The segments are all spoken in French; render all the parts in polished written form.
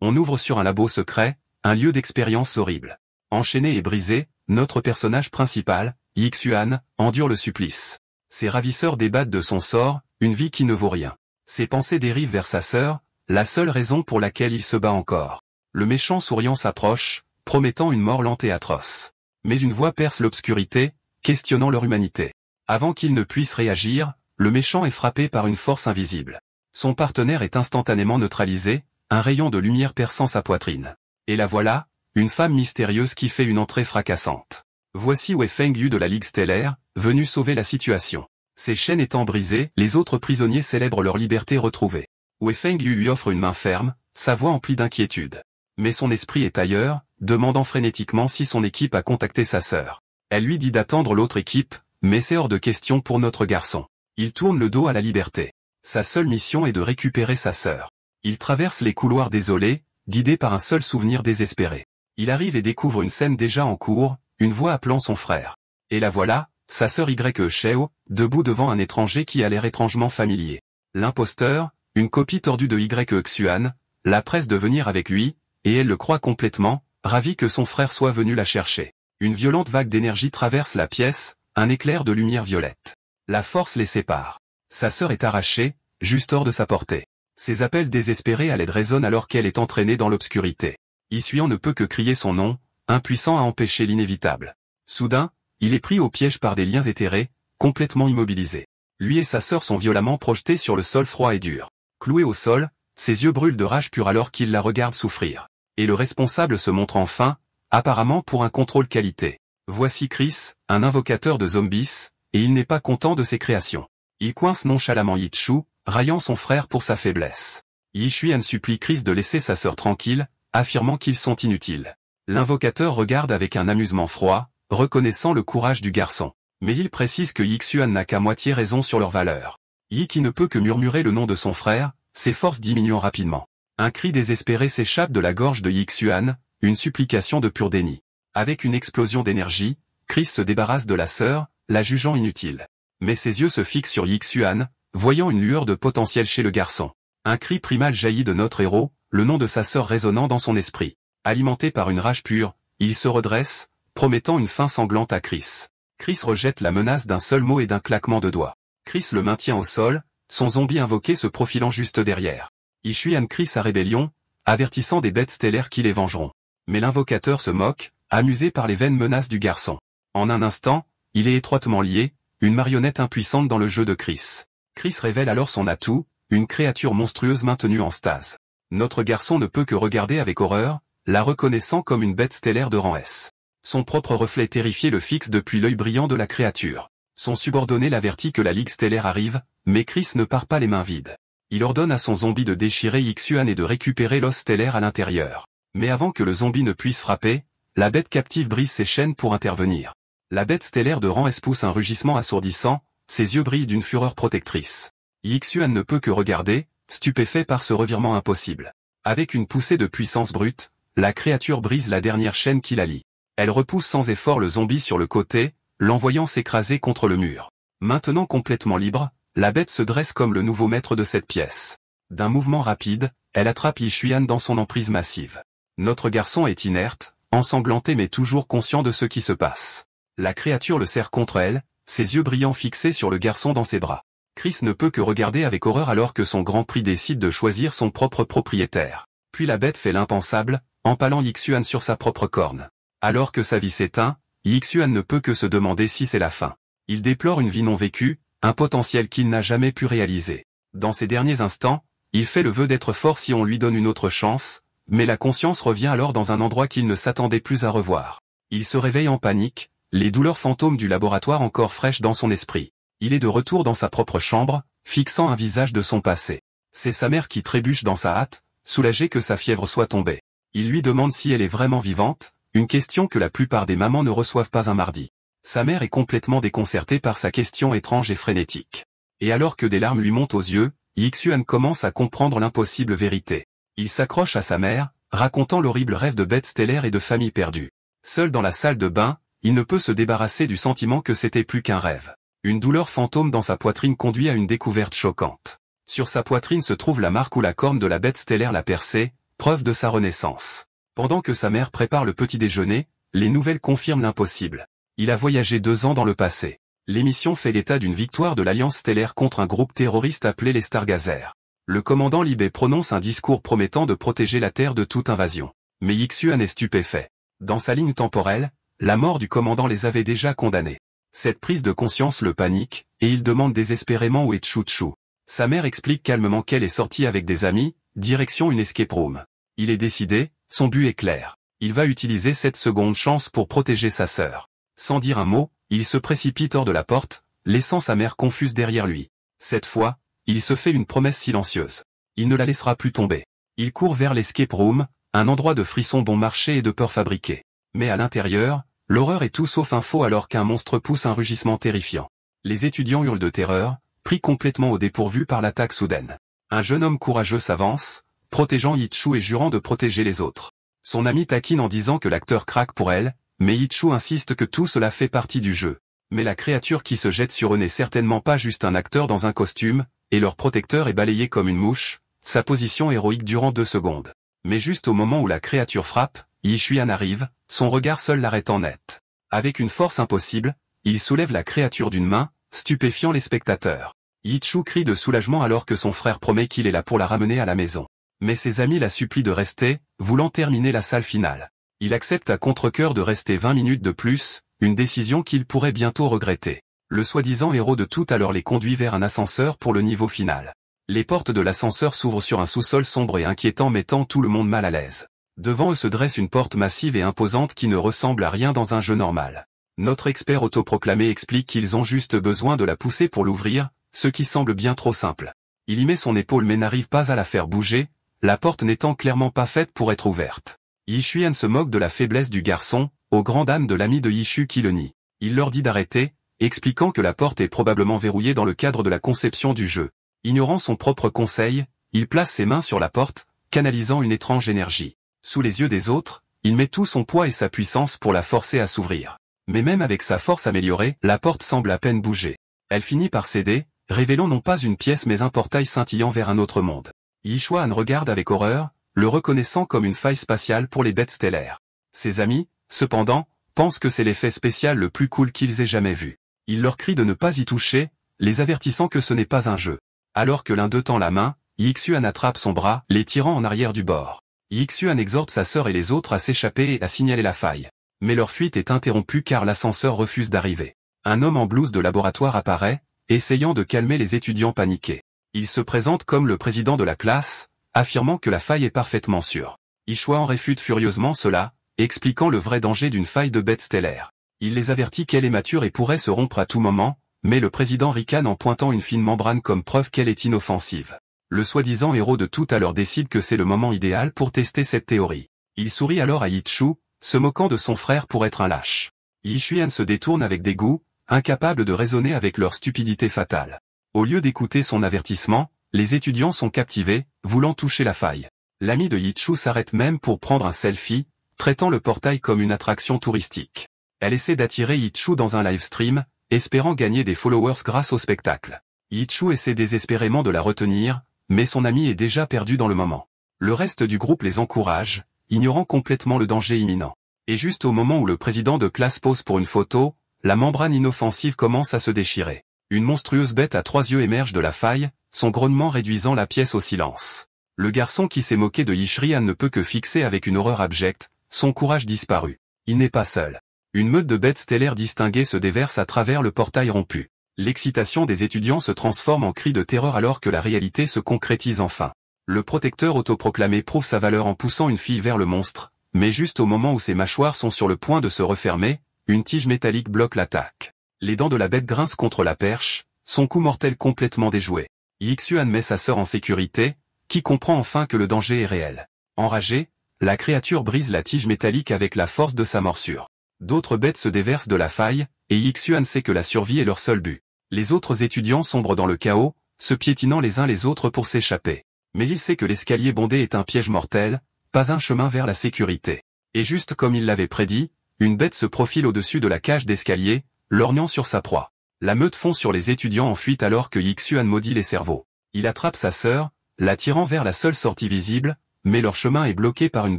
On ouvre sur un labo secret, un lieu d'expérience horrible. Enchaîné et brisé, notre personnage principal, Yixuan, endure le supplice. Ses ravisseurs débattent de son sort, une vie qui ne vaut rien. Ses pensées dérivent vers sa sœur, la seule raison pour laquelle il se bat encore. Le méchant souriant s'approche, promettant une mort lente et atroce. Mais une voix perce l'obscurité, questionnant leur humanité. Avant qu'il ne puisse réagir, le méchant est frappé par une force invisible. Son partenaire est instantanément neutralisé, un rayon de lumière perçant sa poitrine. Et la voilà, une femme mystérieuse qui fait une entrée fracassante. Voici Wei Fengyu de la Ligue Stellaire, venu sauver la situation. Ses chaînes étant brisées, les autres prisonniers célèbrent leur liberté retrouvée. Wei Fengyu lui offre une main ferme, sa voix emplie d'inquiétude. Mais son esprit est ailleurs, demandant frénétiquement si son équipe a contacté sa sœur. Elle lui dit d'attendre l'autre équipe, mais c'est hors de question pour notre garçon. Il tourne le dos à la liberté. Sa seule mission est de récupérer sa sœur. Il traverse les couloirs désolés, guidé par un seul souvenir désespéré. Il arrive et découvre une scène déjà en cours, une voix appelant son frère. Et la voilà, sa sœur Sheo, debout devant un étranger qui a l'air étrangement familier. L'imposteur, une copie tordue de Xuan, la presse de venir avec lui, et elle le croit complètement, ravie que son frère soit venu la chercher. Une violente vague d'énergie traverse la pièce, un éclair de lumière violette. La force les sépare. Sa sœur est arrachée, juste hors de sa portée. Ses appels désespérés à l'aide résonnent alors qu'elle est entraînée dans l'obscurité. Yixuan ne peut que crier son nom, impuissant à empêcher l'inévitable. Soudain, il est pris au piège par des liens éthérés, complètement immobilisé. Lui et sa sœur sont violemment projetés sur le sol froid et dur. Cloué au sol, ses yeux brûlent de rage pure alors qu'il la regarde souffrir. Et le responsable se montre enfin, apparemment pour un contrôle qualité. Voici Chris, un invocateur de zombies, et il n'est pas content de ses créations. Il coince nonchalamment Yichu, raillant son frère pour sa faiblesse. Yixuan supplie Chris de laisser sa sœur tranquille, affirmant qu'ils sont inutiles. L'invocateur regarde avec un amusement froid, reconnaissant le courage du garçon. Mais il précise que Yixuan n'a qu'à moitié raison sur leur valeur. Yi qui ne peut que murmurer le nom de son frère, ses forces diminuant rapidement. Un cri désespéré s'échappe de la gorge de Yixuan, une supplication de pur déni. Avec une explosion d'énergie, Chris se débarrasse de la sœur, la jugeant inutile. Mais ses yeux se fixent sur Yixuan, voyant une lueur de potentiel chez le garçon. Un cri primal jaillit de notre héros, le nom de sa sœur résonnant dans son esprit. Alimenté par une rage pure, il se redresse, promettant une fin sanglante à Chris. Chris rejette la menace d'un seul mot et d'un claquement de doigts. Chris le maintient au sol, son zombie invoqué se profilant juste derrière. Yixuan crie sa rébellion, avertissant des bêtes stellaires qui les vengeront. Mais l'invocateur se moque, amusé par les vaines menaces du garçon. En un instant, il est étroitement lié, une marionnette impuissante dans le jeu de Chris. Chris révèle alors son atout, une créature monstrueuse maintenue en stase. Notre garçon ne peut que regarder avec horreur, la reconnaissant comme une bête stellaire de rang S. Son propre reflet terrifié le fixe depuis l'œil brillant de la créature. Son subordonné l'avertit que la Ligue stellaire arrive, mais Chris ne part pas les mains vides. Il ordonne à son zombie de déchirer Yixuan et de récupérer l'os stellaire à l'intérieur. Mais avant que le zombie ne puisse frapper, la bête captive brise ses chaînes pour intervenir. La bête stellaire de rang S pousse un rugissement assourdissant, ses yeux brillent d'une fureur protectrice. Yixuan ne peut que regarder, stupéfait par ce revirement impossible. Avec une poussée de puissance brute, la créature brise la dernière chaîne qui la lie. Elle repousse sans effort le zombie sur le côté, l'envoyant s'écraser contre le mur. Maintenant complètement libre, la bête se dresse comme le nouveau maître de cette pièce. D'un mouvement rapide, elle attrape Yixuan dans son emprise massive. Notre garçon est inerte, ensanglanté mais toujours conscient de ce qui se passe. La créature le serre contre elle, ses yeux brillants fixés sur le garçon dans ses bras. Chris ne peut que regarder avec horreur alors que son grand prix décide de choisir son propre propriétaire. Puis la bête fait l'impensable, empalant Yixuan sur sa propre corne. Alors que sa vie s'éteint, Yixuan ne peut que se demander si c'est la fin. Il déplore une vie non vécue, un potentiel qu'il n'a jamais pu réaliser. Dans ses derniers instants, il fait le vœu d'être fort si on lui donne une autre chance, mais la conscience revient alors dans un endroit qu'il ne s'attendait plus à revoir. Il se réveille en panique, les douleurs fantômes du laboratoire encore fraîches dans son esprit. Il est de retour dans sa propre chambre, fixant un visage de son passé. C'est sa mère qui trébuche dans sa hâte, soulagée que sa fièvre soit tombée. Il lui demande si elle est vraiment vivante, une question que la plupart des mamans ne reçoivent pas un mardi. Sa mère est complètement déconcertée par sa question étrange et frénétique. Et alors que des larmes lui montent aux yeux, Yixuan commence à comprendre l'impossible vérité. Il s'accroche à sa mère, racontant l'horrible rêve de bêtes stellaires et de familles perdues. Seul dans la salle de bain, il ne peut se débarrasser du sentiment que c'était plus qu'un rêve. Une douleur fantôme dans sa poitrine conduit à une découverte choquante. Sur sa poitrine se trouve la marque où la corne de la bête stellaire l'a percée, preuve de sa renaissance. Pendant que sa mère prépare le petit déjeuner, les nouvelles confirment l'impossible. Il a voyagé 2 ans dans le passé. L'émission fait état d'une victoire de l'Alliance stellaire contre un groupe terroriste appelé les Stargazers. Le commandant Libé prononce un discours promettant de protéger la Terre de toute invasion. Mais Ixuan est stupéfait. Dans sa ligne temporelle, la mort du commandant les avait déjà condamnés. Cette prise de conscience le panique, et il demande désespérément où est Chuchu. Sa mère explique calmement qu'elle est sortie avec des amis, direction une escape room. Il est décidé, son but est clair. Il va utiliser cette seconde chance pour protéger sa sœur. Sans dire un mot, il se précipite hors de la porte, laissant sa mère confuse derrière lui. Cette fois, il se fait une promesse silencieuse. Il ne la laissera plus tomber. Il court vers l'escape room, un endroit de frissons bon marché et de peur fabriquée. Mais à l'intérieur, l'horreur est tout sauf un faux alors qu'un monstre pousse un rugissement terrifiant. Les étudiants hurlent de terreur, pris complètement au dépourvu par l'attaque soudaine. Un jeune homme courageux s'avance, protégeant Ichu et jurant de protéger les autres. Son ami taquine en disant que l'acteur craque pour elle, mais Ichu insiste que tout cela fait partie du jeu. Mais la créature qui se jette sur eux n'est certainement pas juste un acteur dans un costume, et leur protecteur est balayé comme une mouche, sa position héroïque durant 2 secondes. Mais juste au moment où la créature frappe, Yishuan arrive, son regard seul l'arrêtant net. Avec une force impossible, il soulève la créature d'une main, stupéfiant les spectateurs. Yichu crie de soulagement alors que son frère promet qu'il est là pour la ramener à la maison. Mais ses amis la supplient de rester, voulant terminer la salle finale. Il accepte à contre-cœur de rester 20 minutes de plus, une décision qu'il pourrait bientôt regretter. Le soi-disant héros de tout à l'heure les conduit vers un ascenseur pour le niveau final. Les portes de l'ascenseur s'ouvrent sur un sous-sol sombre et inquiétant mettant tout le monde mal à l'aise. Devant eux se dresse une porte massive et imposante qui ne ressemble à rien dans un jeu normal. Notre expert autoproclamé explique qu'ils ont juste besoin de la pousser pour l'ouvrir, ce qui semble bien trop simple. Il y met son épaule mais n'arrive pas à la faire bouger, la porte n'étant clairement pas faite pour être ouverte. Yishuan se moque de la faiblesse du garçon, au grand dam de l'ami de Yishu qui le nie. Il leur dit d'arrêter, expliquant que la porte est probablement verrouillée dans le cadre de la conception du jeu. Ignorant son propre conseil, il place ses mains sur la porte, canalisant une étrange énergie. Sous les yeux des autres, il met tout son poids et sa puissance pour la forcer à s'ouvrir. Mais même avec sa force améliorée, la porte semble à peine bouger. Elle finit par céder, révélant non pas une pièce mais un portail scintillant vers un autre monde. Yishuan regarde avec horreur, le reconnaissant comme une faille spatiale pour les bêtes stellaires. Ses amis, cependant, pensent que c'est l'effet spécial le plus cool qu'ils aient jamais vu. Il leur crie de ne pas y toucher, les avertissant que ce n'est pas un jeu. Alors que l'un d'eux tend la main, Yixuan attrape son bras, les tirant en arrière du bord. Yixuan exhorte sa sœur et les autres à s'échapper et à signaler la faille. Mais leur fuite est interrompue car l'ascenseur refuse d'arriver. Un homme en blouse de laboratoire apparaît, essayant de calmer les étudiants paniqués. Il se présente comme le président de la classe, affirmant que la faille est parfaitement sûre. Yishuan réfute furieusement cela, expliquant le vrai danger d'une faille de bête stellaire. Il les avertit qu'elle est mature et pourrait se rompre à tout moment, mais le président ricane en pointant une fine membrane comme preuve qu'elle est inoffensive. Le soi-disant héros de tout à l'heure décide que c'est le moment idéal pour tester cette théorie. Il sourit alors à Yichu, se moquant de son frère pour être un lâche. Yishuan se détourne avec dégoût, incapable de raisonner avec leur stupidité fatale. Au lieu d'écouter son avertissement, les étudiants sont captivés, voulant toucher la faille. L'ami de Yichu s'arrête même pour prendre un selfie, traitant le portail comme une attraction touristique. Elle essaie d'attirer Yichu dans un live stream, espérant gagner des followers grâce au spectacle. Yichu essaie désespérément de la retenir, mais son ami est déjà perdu dans le moment. Le reste du groupe les encourage, ignorant complètement le danger imminent. Et juste au moment où le président de classe pose pour une photo, la membrane inoffensive commence à se déchirer. Une monstrueuse bête à 3 yeux émerge de la faille, son grognement réduisant la pièce au silence. Le garçon qui s'est moqué de Yishuan ne peut que fixer avec une horreur abjecte, son courage disparu. Il n'est pas seul. Une meute de bêtes stellaires distinguées se déverse à travers le portail rompu. L'excitation des étudiants se transforme en cri de terreur alors que la réalité se concrétise enfin. Le protecteur autoproclamé prouve sa valeur en poussant une fille vers le monstre, mais juste au moment où ses mâchoires sont sur le point de se refermer, une tige métallique bloque l'attaque. Les dents de la bête grincent contre la perche, son coup mortel complètement déjoué. Yixuan met sa sœur en sécurité, qui comprend enfin que le danger est réel. Enragée, la créature brise la tige métallique avec la force de sa morsure. D'autres bêtes se déversent de la faille, et Yixuan sait que la survie est leur seul but. Les autres étudiants sombrent dans le chaos, se piétinant les uns les autres pour s'échapper. Mais il sait que l'escalier bondé est un piège mortel, pas un chemin vers la sécurité. Et juste comme il l'avait prédit, une bête se profile au-dessus de la cage d'escalier, lorgnant sur sa proie. La meute fond sur les étudiants en fuite alors que Yixuan maudit les cerveaux. Il attrape sa sœur, la tirant vers la seule sortie visible, mais leur chemin est bloqué par une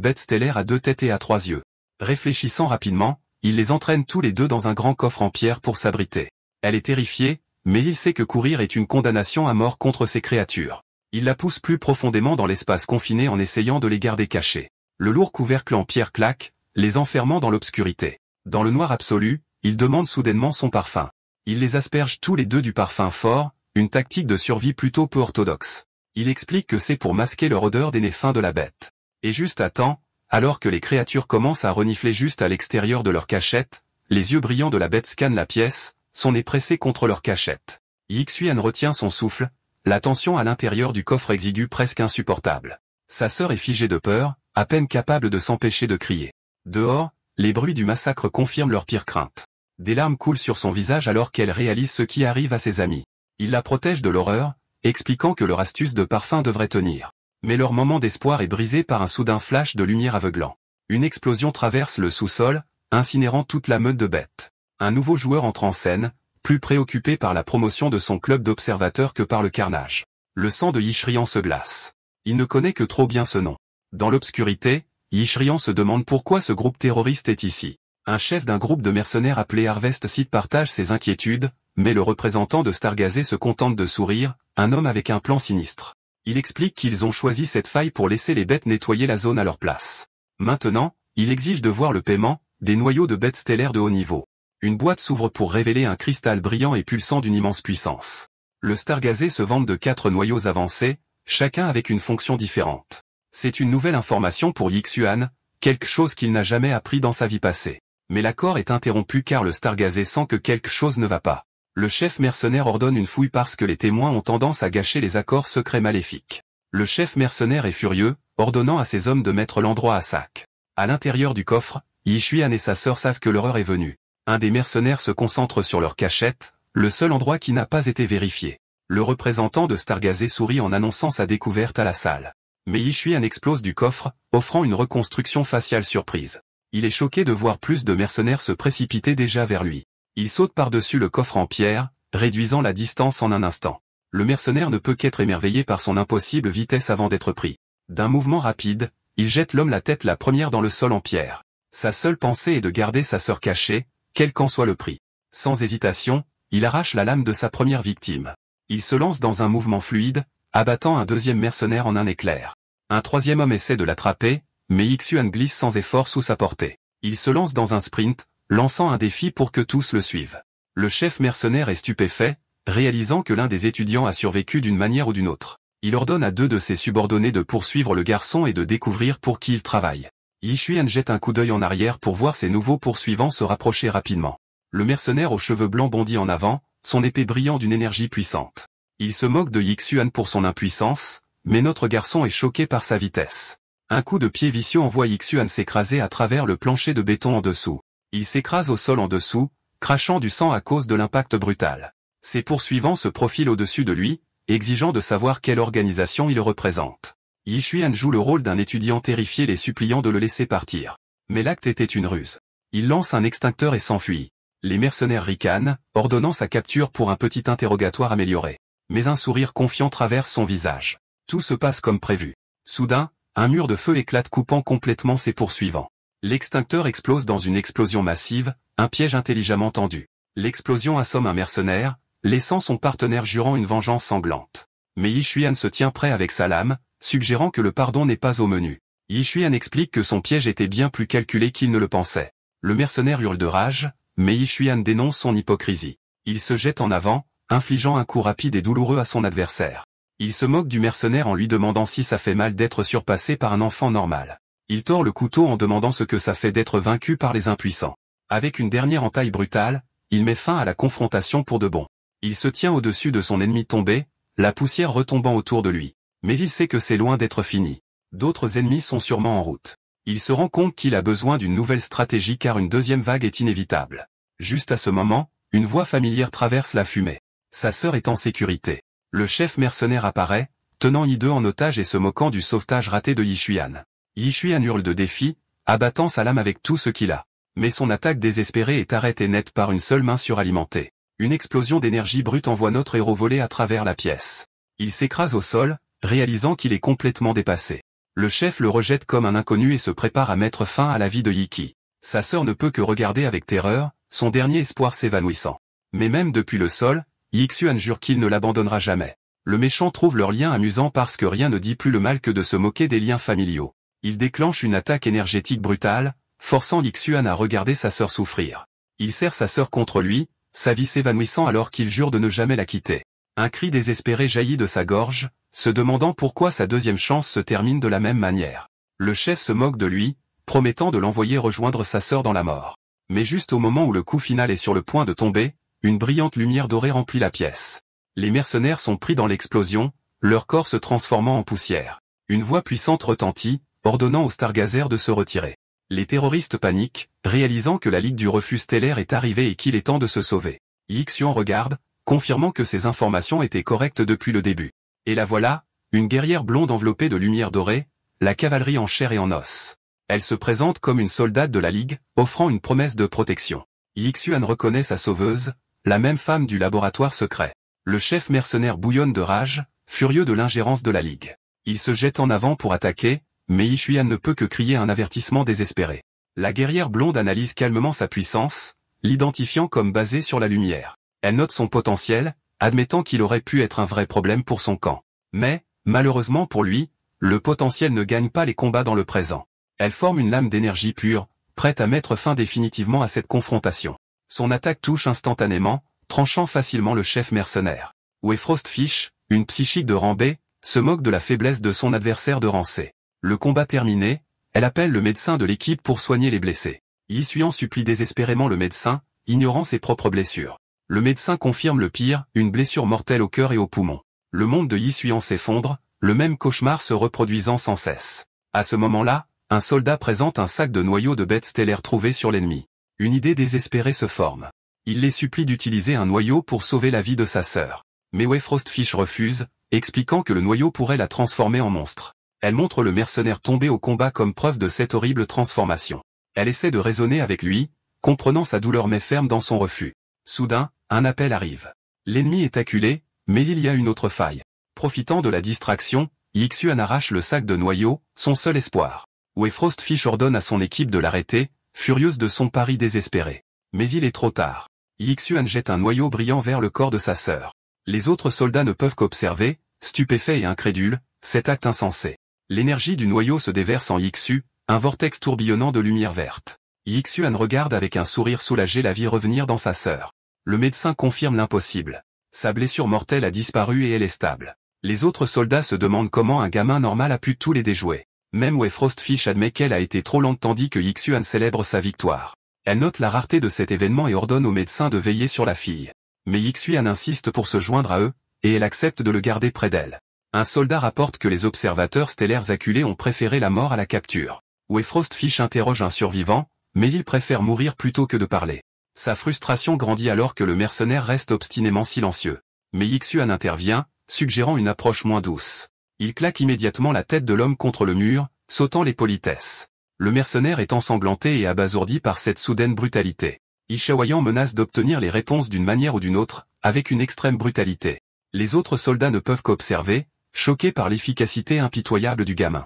bête stellaire à 2 têtes et à 3 yeux. Réfléchissant rapidement, il les entraîne tous les deux dans un grand coffre en pierre pour s'abriter. Elle est terrifiée, mais il sait que courir est une condamnation à mort contre ces créatures. Il la pousse plus profondément dans l'espace confiné en essayant de les garder cachés. Le lourd couvercle en pierre claque, les enfermant dans l'obscurité. Dans le noir absolu, il demande soudainement son parfum. Il les asperge tous les deux du parfum fort, une tactique de survie plutôt peu orthodoxe. Il explique que c'est pour masquer leur odeur des nez fins de la bête. Et juste à temps, alors que les créatures commencent à renifler juste à l'extérieur de leur cachette, les yeux brillants de la bête scannent la pièce, son nez pressé contre leur cachette. Yixuan retient son souffle, la tension à l'intérieur du coffre exigu presque insupportable. Sa sœur est figée de peur, à peine capable de s'empêcher de crier. Dehors, les bruits du massacre confirment leur pire crainte. Des larmes coulent sur son visage alors qu'elle réalise ce qui arrive à ses amis. Il la protège de l'horreur, expliquant que leur astuce de parfum devrait tenir. Mais leur moment d'espoir est brisé par un soudain flash de lumière aveuglant. Une explosion traverse le sous-sol, incinérant toute la meute de bêtes. Un nouveau joueur entre en scène, plus préoccupé par la promotion de son club d'observateurs que par le carnage. Le sang de Yishrian se glace. Il ne connaît que trop bien ce nom. Dans l'obscurité, Yishrian se demande pourquoi ce groupe terroriste est ici. Un chef d'un groupe de mercenaires appelé Harvest Seed partage ses inquiétudes, mais le représentant de Stargazé se contente de sourire, un homme avec un plan sinistre. Il explique qu'ils ont choisi cette faille pour laisser les bêtes nettoyer la zone à leur place. Maintenant, il exige de voir le paiement, des noyaux de bêtes stellaires de haut niveau. Une boîte s'ouvre pour révéler un cristal brillant et pulsant d'une immense puissance. Le Stargazé se vante de 4 noyaux avancés, chacun avec une fonction différente. C'est une nouvelle information pour Yixuan, quelque chose qu'il n'a jamais appris dans sa vie passée. Mais l'accord est interrompu car le Stargazé sent que quelque chose ne va pas. Le chef mercenaire ordonne une fouille parce que les témoins ont tendance à gâcher les accords secrets maléfiques. Le chef mercenaire est furieux, ordonnant à ses hommes de mettre l'endroit à sac. À l'intérieur du coffre, Yixuan et sa sœur savent que l'horreur est venue. Un des mercenaires se concentre sur leur cachette, le seul endroit qui n'a pas été vérifié. Le représentant de Stargazé sourit en annonçant sa découverte à la salle. Mais Yixuan explose du coffre, offrant une reconstruction faciale surprise. Il est choqué de voir plus de mercenaires se précipiter déjà vers lui. Il saute par-dessus le coffre en pierre, réduisant la distance en un instant. Le mercenaire ne peut qu'être émerveillé par son impossible vitesse avant d'être pris. D'un mouvement rapide, il jette l'homme la tête la première dans le sol en pierre. Sa seule pensée est de garder sa sœur cachée, quel qu'en soit le prix. Sans hésitation, il arrache la lame de sa première victime. Il se lance dans un mouvement fluide, abattant un deuxième mercenaire en un éclair. Un troisième homme essaie de l'attraper, mais Yixuan glisse sans effort sous sa portée. Il se lance dans un sprint, lançant un défi pour que tous le suivent. Le chef mercenaire est stupéfait, réalisant que l'un des étudiants a survécu d'une manière ou d'une autre. Il ordonne à 2 de ses subordonnés de poursuivre le garçon et de découvrir pour qui il travaille. Yixuan jette un coup d'œil en arrière pour voir ses nouveaux poursuivants se rapprocher rapidement. Le mercenaire aux cheveux blancs bondit en avant, son épée brillant d'une énergie puissante. Il se moque de Yixuan pour son impuissance, mais notre garçon est choqué par sa vitesse. Un coup de pied vicieux envoie Yixuan s'écraser à travers le plancher de béton en dessous. Il s'écrase au sol en dessous, crachant du sang à cause de l'impact brutal. Ses poursuivants se profilent au-dessus de lui, exigeant de savoir quelle organisation il représente. Yixuan joue le rôle d'un étudiant terrifié les suppliant de le laisser partir. Mais l'acte était une ruse. Il lance un extincteur et s'enfuit. Les mercenaires ricanent, ordonnant sa capture pour un petit interrogatoire amélioré. Mais un sourire confiant traverse son visage. Tout se passe comme prévu. Soudain, un mur de feu éclate coupant complètement ses poursuivants. L'extincteur explose dans une explosion massive, un piège intelligemment tendu. L'explosion assomme un mercenaire, laissant son partenaire jurant une vengeance sanglante. Mais Yixuan se tient prêt avec sa lame, suggérant que le pardon n'est pas au menu. Yixuan explique que son piège était bien plus calculé qu'il ne le pensait. Le mercenaire hurle de rage, mais Yixuan dénonce son hypocrisie. Il se jette en avant, infligeant un coup rapide et douloureux à son adversaire. Il se moque du mercenaire en lui demandant si ça fait mal d'être surpassé par un enfant normal. Il tord le couteau en demandant ce que ça fait d'être vaincu par les impuissants. Avec une dernière entaille brutale, il met fin à la confrontation pour de bon. Il se tient au-dessus de son ennemi tombé, la poussière retombant autour de lui. Mais il sait que c'est loin d'être fini. D'autres ennemis sont sûrement en route. Il se rend compte qu'il a besoin d'une nouvelle stratégie car une deuxième vague est inévitable. Juste à ce moment, une voix familière traverse la fumée. Sa sœur est en sécurité. Le chef mercenaire apparaît, tenant Yi2 en otage et se moquant du sauvetage raté de Yixuan. Yixuan hurle de défi, abattant sa lame avec tout ce qu'il a. Mais son attaque désespérée est arrêtée net par une seule main suralimentée. Une explosion d'énergie brute envoie notre héros voler à travers la pièce. Il s'écrase au sol, réalisant qu'il est complètement dépassé. Le chef le rejette comme un inconnu et se prépare à mettre fin à la vie de Yiki. Sa sœur ne peut que regarder avec terreur, son dernier espoir s'évanouissant. Mais même depuis le sol, Yixuan jure qu'il ne l'abandonnera jamais. Le méchant trouve leur lien amusant parce que rien ne dit plus le mal que de se moquer des liens familiaux. Il déclenche une attaque énergétique brutale, forçant Yixuan à regarder sa sœur souffrir. Il serre sa sœur contre lui, sa vie s'évanouissant alors qu'il jure de ne jamais la quitter. Un cri désespéré jaillit de sa gorge, se demandant pourquoi sa deuxième chance se termine de la même manière. Le chef se moque de lui, promettant de l'envoyer rejoindre sa sœur dans la mort. Mais juste au moment où le coup final est sur le point de tomber, une brillante lumière dorée remplit la pièce. Les mercenaires sont pris dans l'explosion, leur corps se transformant en poussière. Une voix puissante retentit, ordonnant au Stargazer de se retirer. Les terroristes paniquent, réalisant que la Ligue du Refus Stellaire est arrivée et qu'il est temps de se sauver. Yixuan regarde, confirmant que ses informations étaient correctes depuis le début. Et la voilà, une guerrière blonde enveloppée de lumière dorée, la cavalerie en chair et en os. Elle se présente comme une soldate de la Ligue, offrant une promesse de protection. Yixuan reconnaît sa sauveuse, la même femme du laboratoire secret. Le chef mercenaire bouillonne de rage, furieux de l'ingérence de la Ligue. Il se jette en avant pour attaquer, mais Yixuan ne peut que crier un avertissement désespéré. La guerrière blonde analyse calmement sa puissance, l'identifiant comme basée sur la lumière. Elle note son potentiel, admettant qu'il aurait pu être un vrai problème pour son camp. Mais, malheureusement pour lui, le potentiel ne gagne pas les combats dans le présent. Elle forme une lame d'énergie pure, prête à mettre fin définitivement à cette confrontation. Son attaque touche instantanément, tranchant facilement le chef mercenaire. Frostfish, une psychique de rang B, se moque de la faiblesse de son adversaire de rang C. Le combat terminé, elle appelle le médecin de l'équipe pour soigner les blessés. Yixuan supplie désespérément le médecin, ignorant ses propres blessures. Le médecin confirme le pire, une blessure mortelle au cœur et aux poumons. Le monde de Yixuan s'effondre, le même cauchemar se reproduisant sans cesse. À ce moment-là, un soldat présente un sac de noyaux de bêtes stellaires trouvés sur l'ennemi. Une idée désespérée se forme. Il les supplie d'utiliser un noyau pour sauver la vie de sa sœur. Mais Frostfish refuse, expliquant que le noyau pourrait la transformer en monstre. Elle montre le mercenaire tombé au combat comme preuve de cette horrible transformation. Elle essaie de raisonner avec lui, comprenant sa douleur mais ferme dans son refus. Soudain, un appel arrive. L'ennemi est acculé, mais il y a une autre faille. Profitant de la distraction, Yixuan arrache le sac de noyaux, son seul espoir. Frostfish ordonne à son équipe de l'arrêter, furieuse de son pari désespéré. Mais il est trop tard. Yixuan jette un noyau brillant vers le corps de sa sœur. Les autres soldats ne peuvent qu'observer, stupéfaits et incrédules, cet acte insensé. L'énergie du noyau se déverse en Yixu, un vortex tourbillonnant de lumière verte. Yixuan regarde avec un sourire soulagé la vie revenir dans sa sœur. Le médecin confirme l'impossible. Sa blessure mortelle a disparu et elle est stable. Les autres soldats se demandent comment un gamin normal a pu tous les déjouer. Même Frostfish admet qu'elle a été trop lente tandis que Yixuan célèbre sa victoire. Elle note la rareté de cet événement et ordonne au médecin de veiller sur la fille. Mais Yixuan insiste pour se joindre à eux, et elle accepte de le garder près d'elle. Un soldat rapporte que les observateurs stellaires acculés ont préféré la mort à la capture. Frostfish interroge un survivant, mais il préfère mourir plutôt que de parler. Sa frustration grandit alors que le mercenaire reste obstinément silencieux. Mais Yixuan intervient, suggérant une approche moins douce. Il claque immédiatement la tête de l'homme contre le mur, sautant les politesses. Le mercenaire est ensanglanté et abasourdi par cette soudaine brutalité. Ishawayan menace d'obtenir les réponses d'une manière ou d'une autre, avec une extrême brutalité. Les autres soldats ne peuvent qu'observer, choqués par l'efficacité impitoyable du gamin.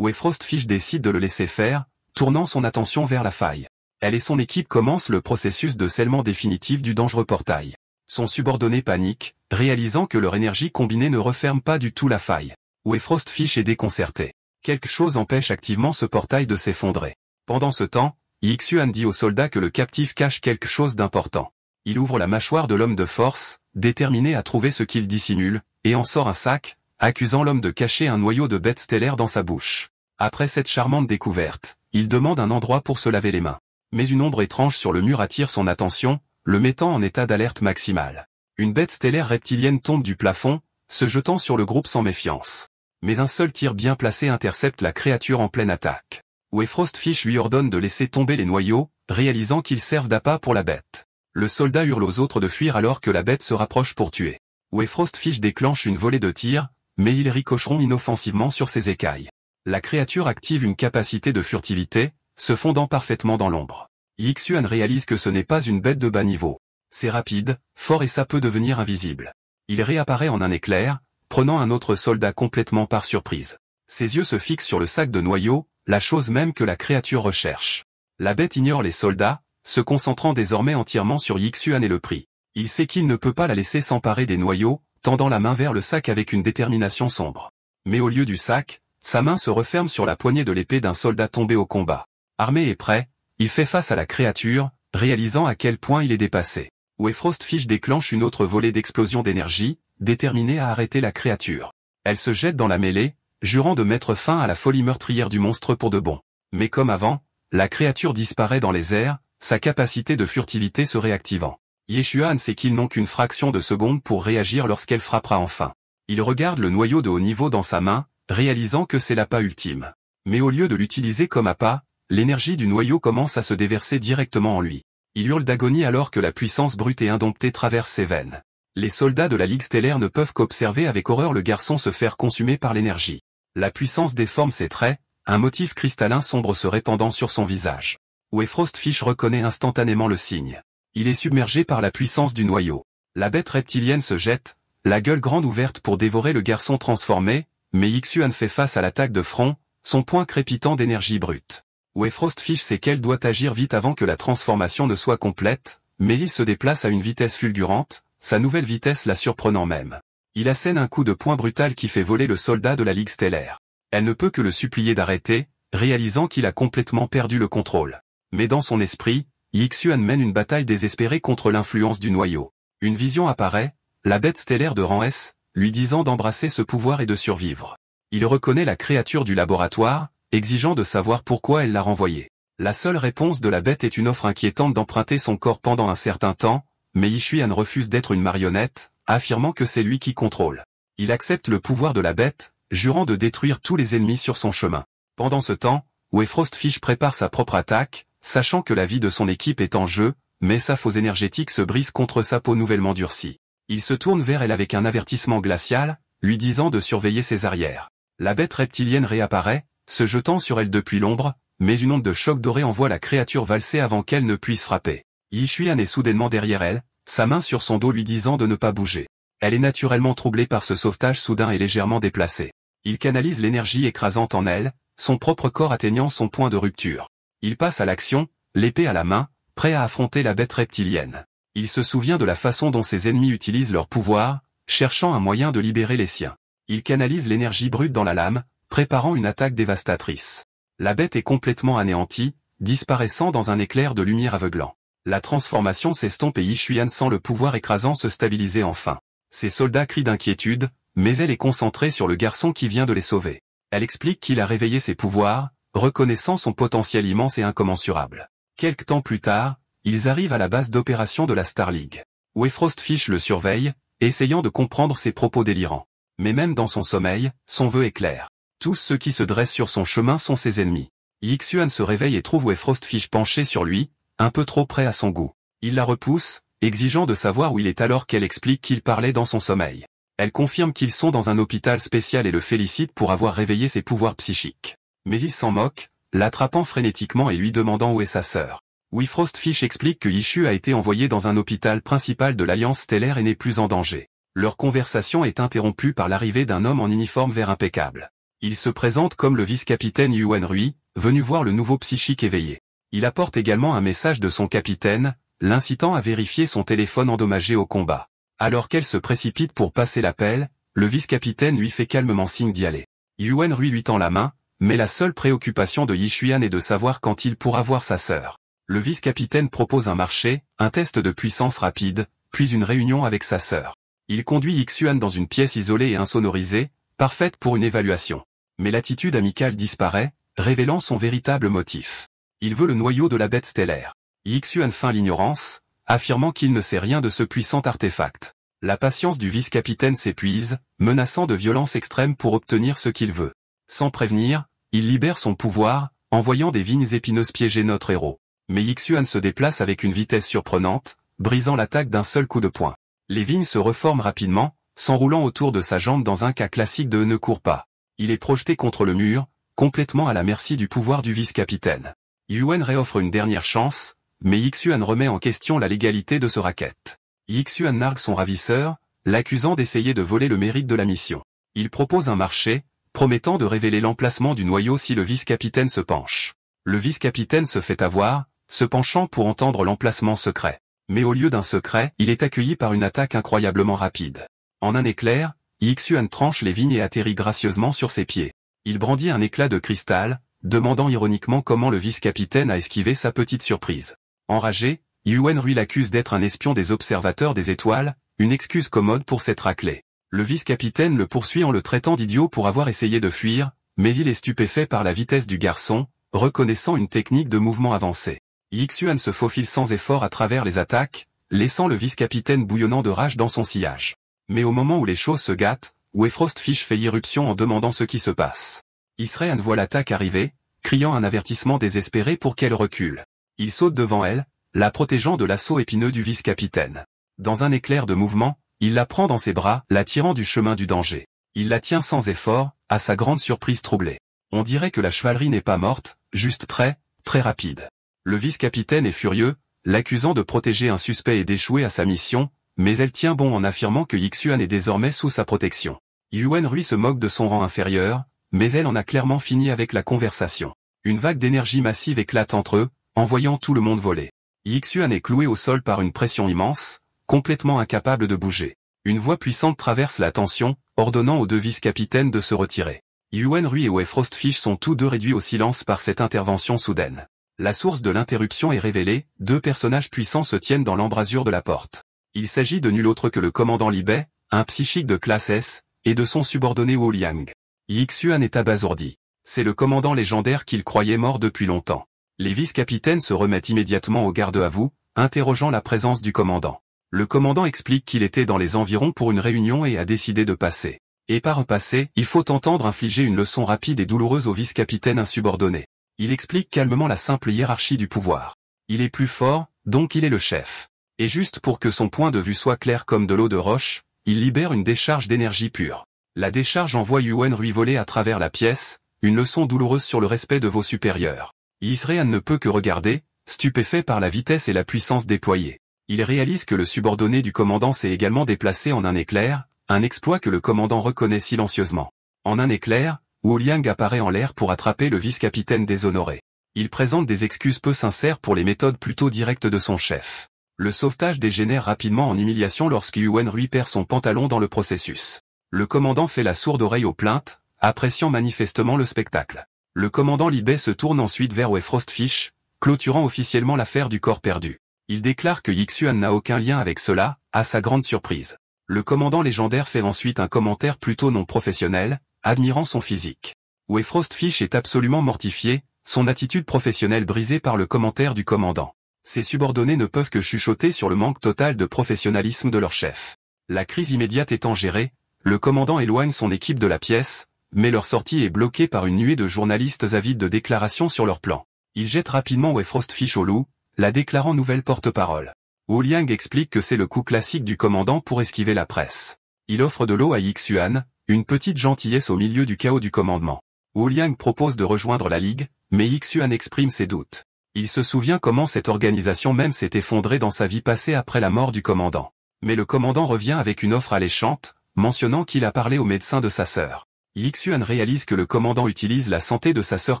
Frostfish décide de le laisser faire, tournant son attention vers la faille. Elle et son équipe commencent le processus de scellement définitif du dangereux portail. Son subordonné panique, réalisant que leur énergie combinée ne referme pas du tout la faille. Frostfish est déconcerté. Quelque chose empêche activement ce portail de s'effondrer. Pendant ce temps, Yixuan dit aux soldats que le captif cache quelque chose d'important. Il ouvre la mâchoire de l'homme de force, déterminé à trouver ce qu'il dissimule, et en sort un sac, accusant l'homme de cacher un noyau de bête stellaire dans sa bouche. Après cette charmante découverte, il demande un endroit pour se laver les mains. Mais une ombre étrange sur le mur attire son attention, le mettant en état d'alerte maximale. Une bête stellaire reptilienne tombe du plafond, se jetant sur le groupe sans méfiance. Mais un seul tir bien placé intercepte la créature en pleine attaque. Frostfish lui ordonne de laisser tomber les noyaux, réalisant qu'ils servent d'appât pour la bête. Le soldat hurle aux autres de fuir alors que la bête se rapproche pour tuer. Frostfish déclenche une volée de tirs, mais ils ricocheront inoffensivement sur ses écailles. La créature active une capacité de furtivité, se fondant parfaitement dans l'ombre. Yixuan réalise que ce n'est pas une bête de bas niveau. C'est rapide, fort et ça peut devenir invisible. Il réapparaît en un éclair, prenant un autre soldat complètement par surprise. Ses yeux se fixent sur le sac de noyaux, la chose même que la créature recherche. La bête ignore les soldats, se concentrant désormais entièrement sur Yixuan et le prix. Il sait qu'il ne peut pas la laisser s'emparer des noyaux, tendant la main vers le sac avec une détermination sombre. Mais au lieu du sac, sa main se referme sur la poignée de l'épée d'un soldat tombé au combat. Armé et prêt, il fait face à la créature, réalisant à quel point il est dépassé. Frostfish déclenche une autre volée d'explosion d'énergie, déterminée à arrêter la créature. Elle se jette dans la mêlée, jurant de mettre fin à la folie meurtrière du monstre pour de bon. Mais comme avant, la créature disparaît dans les airs, sa capacité de furtivité se réactivant. Yixuan sait qu'ils n'ont qu'une fraction de seconde pour réagir lorsqu'elle frappera enfin. Il regarde le noyau de haut niveau dans sa main, réalisant que c'est l'appât ultime. Mais au lieu de l'utiliser comme appât, l'énergie du noyau commence à se déverser directement en lui. Il hurle d'agonie alors que la puissance brute et indomptée traverse ses veines. Les soldats de la Ligue Stellaire ne peuvent qu'observer avec horreur le garçon se faire consumer par l'énergie. La puissance déforme ses traits, un motif cristallin sombre se répandant sur son visage. Frostfish reconnaît instantanément le signe. Il est submergé par la puissance du noyau. La bête reptilienne se jette, la gueule grande ouverte pour dévorer le garçon transformé, mais Yixuan fait face à l'attaque de front, son poing crépitant d'énergie brute. Frostfish sait qu'elle doit agir vite avant que la transformation ne soit complète, mais il se déplace à une vitesse fulgurante, sa nouvelle vitesse la surprenant même. Il assène un coup de poing brutal qui fait voler le soldat de la Ligue Stellaire. Elle ne peut que le supplier d'arrêter, réalisant qu'il a complètement perdu le contrôle. Mais dans son esprit, Yixuan mène une bataille désespérée contre l'influence du noyau. Une vision apparaît, la bête stellaire de rang S, lui disant d'embrasser ce pouvoir et de survivre. Il reconnaît la créature du laboratoire, exigeant de savoir pourquoi elle l'a renvoyé. La seule réponse de la bête est une offre inquiétante d'emprunter son corps pendant un certain temps, mais Yixuan refuse d'être une marionnette, affirmant que c'est lui qui contrôle. Il accepte le pouvoir de la bête, jurant de détruire tous les ennemis sur son chemin. Pendant ce temps, Frostfish prépare sa propre attaque, sachant que la vie de son équipe est en jeu, mais sa fausse énergétique se brise contre sa peau nouvellement durcie. Il se tourne vers elle avec un avertissement glacial, lui disant de surveiller ses arrières. La bête reptilienne réapparaît, se jetant sur elle depuis l'ombre, mais une onde de choc doré envoie la créature valser avant qu'elle ne puisse frapper. Yixuan est soudainement derrière elle, sa main sur son dos lui disant de ne pas bouger. Elle est naturellement troublée par ce sauvetage soudain et légèrement déplacé. Il canalise l'énergie écrasante en elle, son propre corps atteignant son point de rupture. Il passe à l'action, l'épée à la main, prêt à affronter la bête reptilienne. Il se souvient de la façon dont ses ennemis utilisent leur pouvoir, cherchant un moyen de libérer les siens. Il canalise l'énergie brute dans la lame, préparant une attaque dévastatrice. La bête est complètement anéantie, disparaissant dans un éclair de lumière aveuglant. La transformation s'estompe et Yixuan sent le pouvoir écrasant se stabiliser enfin. Ses soldats crient d'inquiétude, mais elle est concentrée sur le garçon qui vient de les sauver. Elle explique qu'il a réveillé ses pouvoirs, reconnaissant son potentiel immense et incommensurable. Quelque temps plus tard, ils arrivent à la base d'opération de la Star League. Frostfish le surveille, essayant de comprendre ses propos délirants. Mais même dans son sommeil, son vœu est clair. Tous ceux qui se dressent sur son chemin sont ses ennemis. Yixuan se réveille et trouve Frostfish penché sur lui, un peu trop près à son goût. Il la repousse, exigeant de savoir où il est alors qu'elle explique qu'il parlait dans son sommeil. Elle confirme qu'ils sont dans un hôpital spécial et le félicite pour avoir réveillé ses pouvoirs psychiques. Mais il s'en moque, l'attrapant frénétiquement et lui demandant où est sa sœur. Frostfish explique que Yixu a été envoyé dans un hôpital principal de l'Alliance Stellaire et n'est plus en danger. Leur conversation est interrompue par l'arrivée d'un homme en uniforme vert impeccable. Il se présente comme le vice-capitaine Yuan Rui, venu voir le nouveau psychique éveillé. Il apporte également un message de son capitaine, l'incitant à vérifier son téléphone endommagé au combat. Alors qu'elle se précipite pour passer l'appel, le vice-capitaine lui fait calmement signe d'y aller. Yuan Rui lui tend la main, mais la seule préoccupation de Yixuan est de savoir quand il pourra voir sa sœur. Le vice-capitaine propose un marché, un test de puissance rapide, puis une réunion avec sa sœur. Il conduit Yixuan dans une pièce isolée et insonorisée, parfaite pour une évaluation. Mais l'attitude amicale disparaît, révélant son véritable motif. Il veut le noyau de la bête stellaire. Yixuan feint l'ignorance, affirmant qu'il ne sait rien de ce puissant artefact. La patience du vice-capitaine s'épuise, menaçant de violence extrême pour obtenir ce qu'il veut. Sans prévenir, il libère son pouvoir, envoyant des vignes épineuses piéger notre héros. Mais Yixuan se déplace avec une vitesse surprenante, brisant l'attaque d'un seul coup de poing. Les vignes se reforment rapidement, s'enroulant autour de sa jambe dans un cas classique de ne court pas. Il est projeté contre le mur, complètement à la merci du pouvoir du vice-capitaine. Yuan réoffre une dernière chance, mais Yixuan remet en question la légalité de ce racket. Yixuan nargue son ravisseur, l'accusant d'essayer de voler le mérite de la mission. Il propose un marché, promettant de révéler l'emplacement du noyau si le vice-capitaine se penche. Le vice-capitaine se fait avoir, se penchant pour entendre l'emplacement secret. Mais au lieu d'un secret, il est accueilli par une attaque incroyablement rapide. En un éclair, Yixuan tranche les vignes et atterrit gracieusement sur ses pieds. Il brandit un éclat de cristal, demandant ironiquement comment le vice-capitaine a esquivé sa petite surprise. Enragé, Yuan Rui l'accuse d'être un espion des observateurs des étoiles, une excuse commode pour s'être raclé. Le vice-capitaine le poursuit en le traitant d'idiot pour avoir essayé de fuir, mais il est stupéfait par la vitesse du garçon, reconnaissant une technique de mouvement avancée. Yixuan se faufile sans effort à travers les attaques, laissant le vice-capitaine bouillonnant de rage dans son sillage. Mais au moment où les choses se gâtent, Frostfish fait irruption en demandant ce qui se passe. Israël voit l'attaque arriver, criant un avertissement désespéré pour qu'elle recule. Il saute devant elle, la protégeant de l'assaut épineux du vice-capitaine. Dans un éclair de mouvement, il la prend dans ses bras, la tirant du chemin du danger. Il la tient sans effort, à sa grande surprise troublée. On dirait que la chevalerie n'est pas morte, juste très rapide. Le vice-capitaine est furieux, l'accusant de protéger un suspect et d'échouer à sa mission, mais elle tient bon en affirmant que Yixuan est désormais sous sa protection. Yuan Rui se moque de son rang inférieur, mais elle en a clairement fini avec la conversation. Une vague d'énergie massive éclate entre eux, envoyant tout le monde voler. Yixuan est cloué au sol par une pression immense, complètement incapable de bouger. Une voix puissante traverse la tension, ordonnant aux deux vice-capitaines de se retirer. Yuan Rui et Frostfish sont tous deux réduits au silence par cette intervention soudaine. La source de l'interruption est révélée, deux personnages puissants se tiennent dans l'embrasure de la porte. Il s'agit de nul autre que le commandant Li Bei, un psychique de classe S, et de son subordonné Wu Liang. Yixuan est abasourdi. C'est le commandant légendaire qu'il croyait mort depuis longtemps. Les vice-capitaines se remettent immédiatement au garde-à-vous, interrogeant la présence du commandant. Le commandant explique qu'il était dans les environs pour une réunion et a décidé de passer. Et par repasser, il faut entendre infliger une leçon rapide et douloureuse au vice-capitaine insubordonné. Il explique calmement la simple hiérarchie du pouvoir. Il est plus fort, donc il est le chef. Et juste pour que son point de vue soit clair comme de l'eau de roche, il libère une décharge d'énergie pure. La décharge envoie Yuan Rui voler à travers la pièce, une leçon douloureuse sur le respect de vos supérieurs. Israël ne peut que regarder, stupéfait par la vitesse et la puissance déployée. Il réalise que le subordonné du commandant s'est également déplacé en un éclair, un exploit que le commandant reconnaît silencieusement. En un éclair, Wu Liang apparaît en l'air pour attraper le vice-capitaine déshonoré. Il présente des excuses peu sincères pour les méthodes plutôt directes de son chef. Le sauvetage dégénère rapidement en humiliation lorsque Yuan Rui perd son pantalon dans le processus. Le commandant fait la sourde oreille aux plaintes, appréciant manifestement le spectacle. Le commandant Li Bei se tourne ensuite vers Frostfish, clôturant officiellement l'affaire du corps perdu. Il déclare que Yixuan n'a aucun lien avec cela, à sa grande surprise. Le commandant légendaire fait ensuite un commentaire plutôt non professionnel, admirant son physique. Frostfish est absolument mortifié, son attitude professionnelle brisée par le commentaire du commandant. Ses subordonnés ne peuvent que chuchoter sur le manque total de professionnalisme de leur chef. La crise immédiate étant gérée, le commandant éloigne son équipe de la pièce, mais leur sortie est bloquée par une nuée de journalistes avides de déclarations sur leur plan. Il jette rapidement Frostfish au loup, la déclarant nouvelle porte-parole. Wu Liang explique que c'est le coup classique du commandant pour esquiver la presse. Il offre de l'eau à Yixuan, une petite gentillesse au milieu du chaos du commandement. Wu Liang propose de rejoindre la Ligue, mais Yixuan exprime ses doutes. Il se souvient comment cette organisation même s'est effondrée dans sa vie passée après la mort du commandant. Mais le commandant revient avec une offre alléchante, mentionnant qu'il a parlé au médecin de sa sœur. Yixuan réalise que le commandant utilise la santé de sa sœur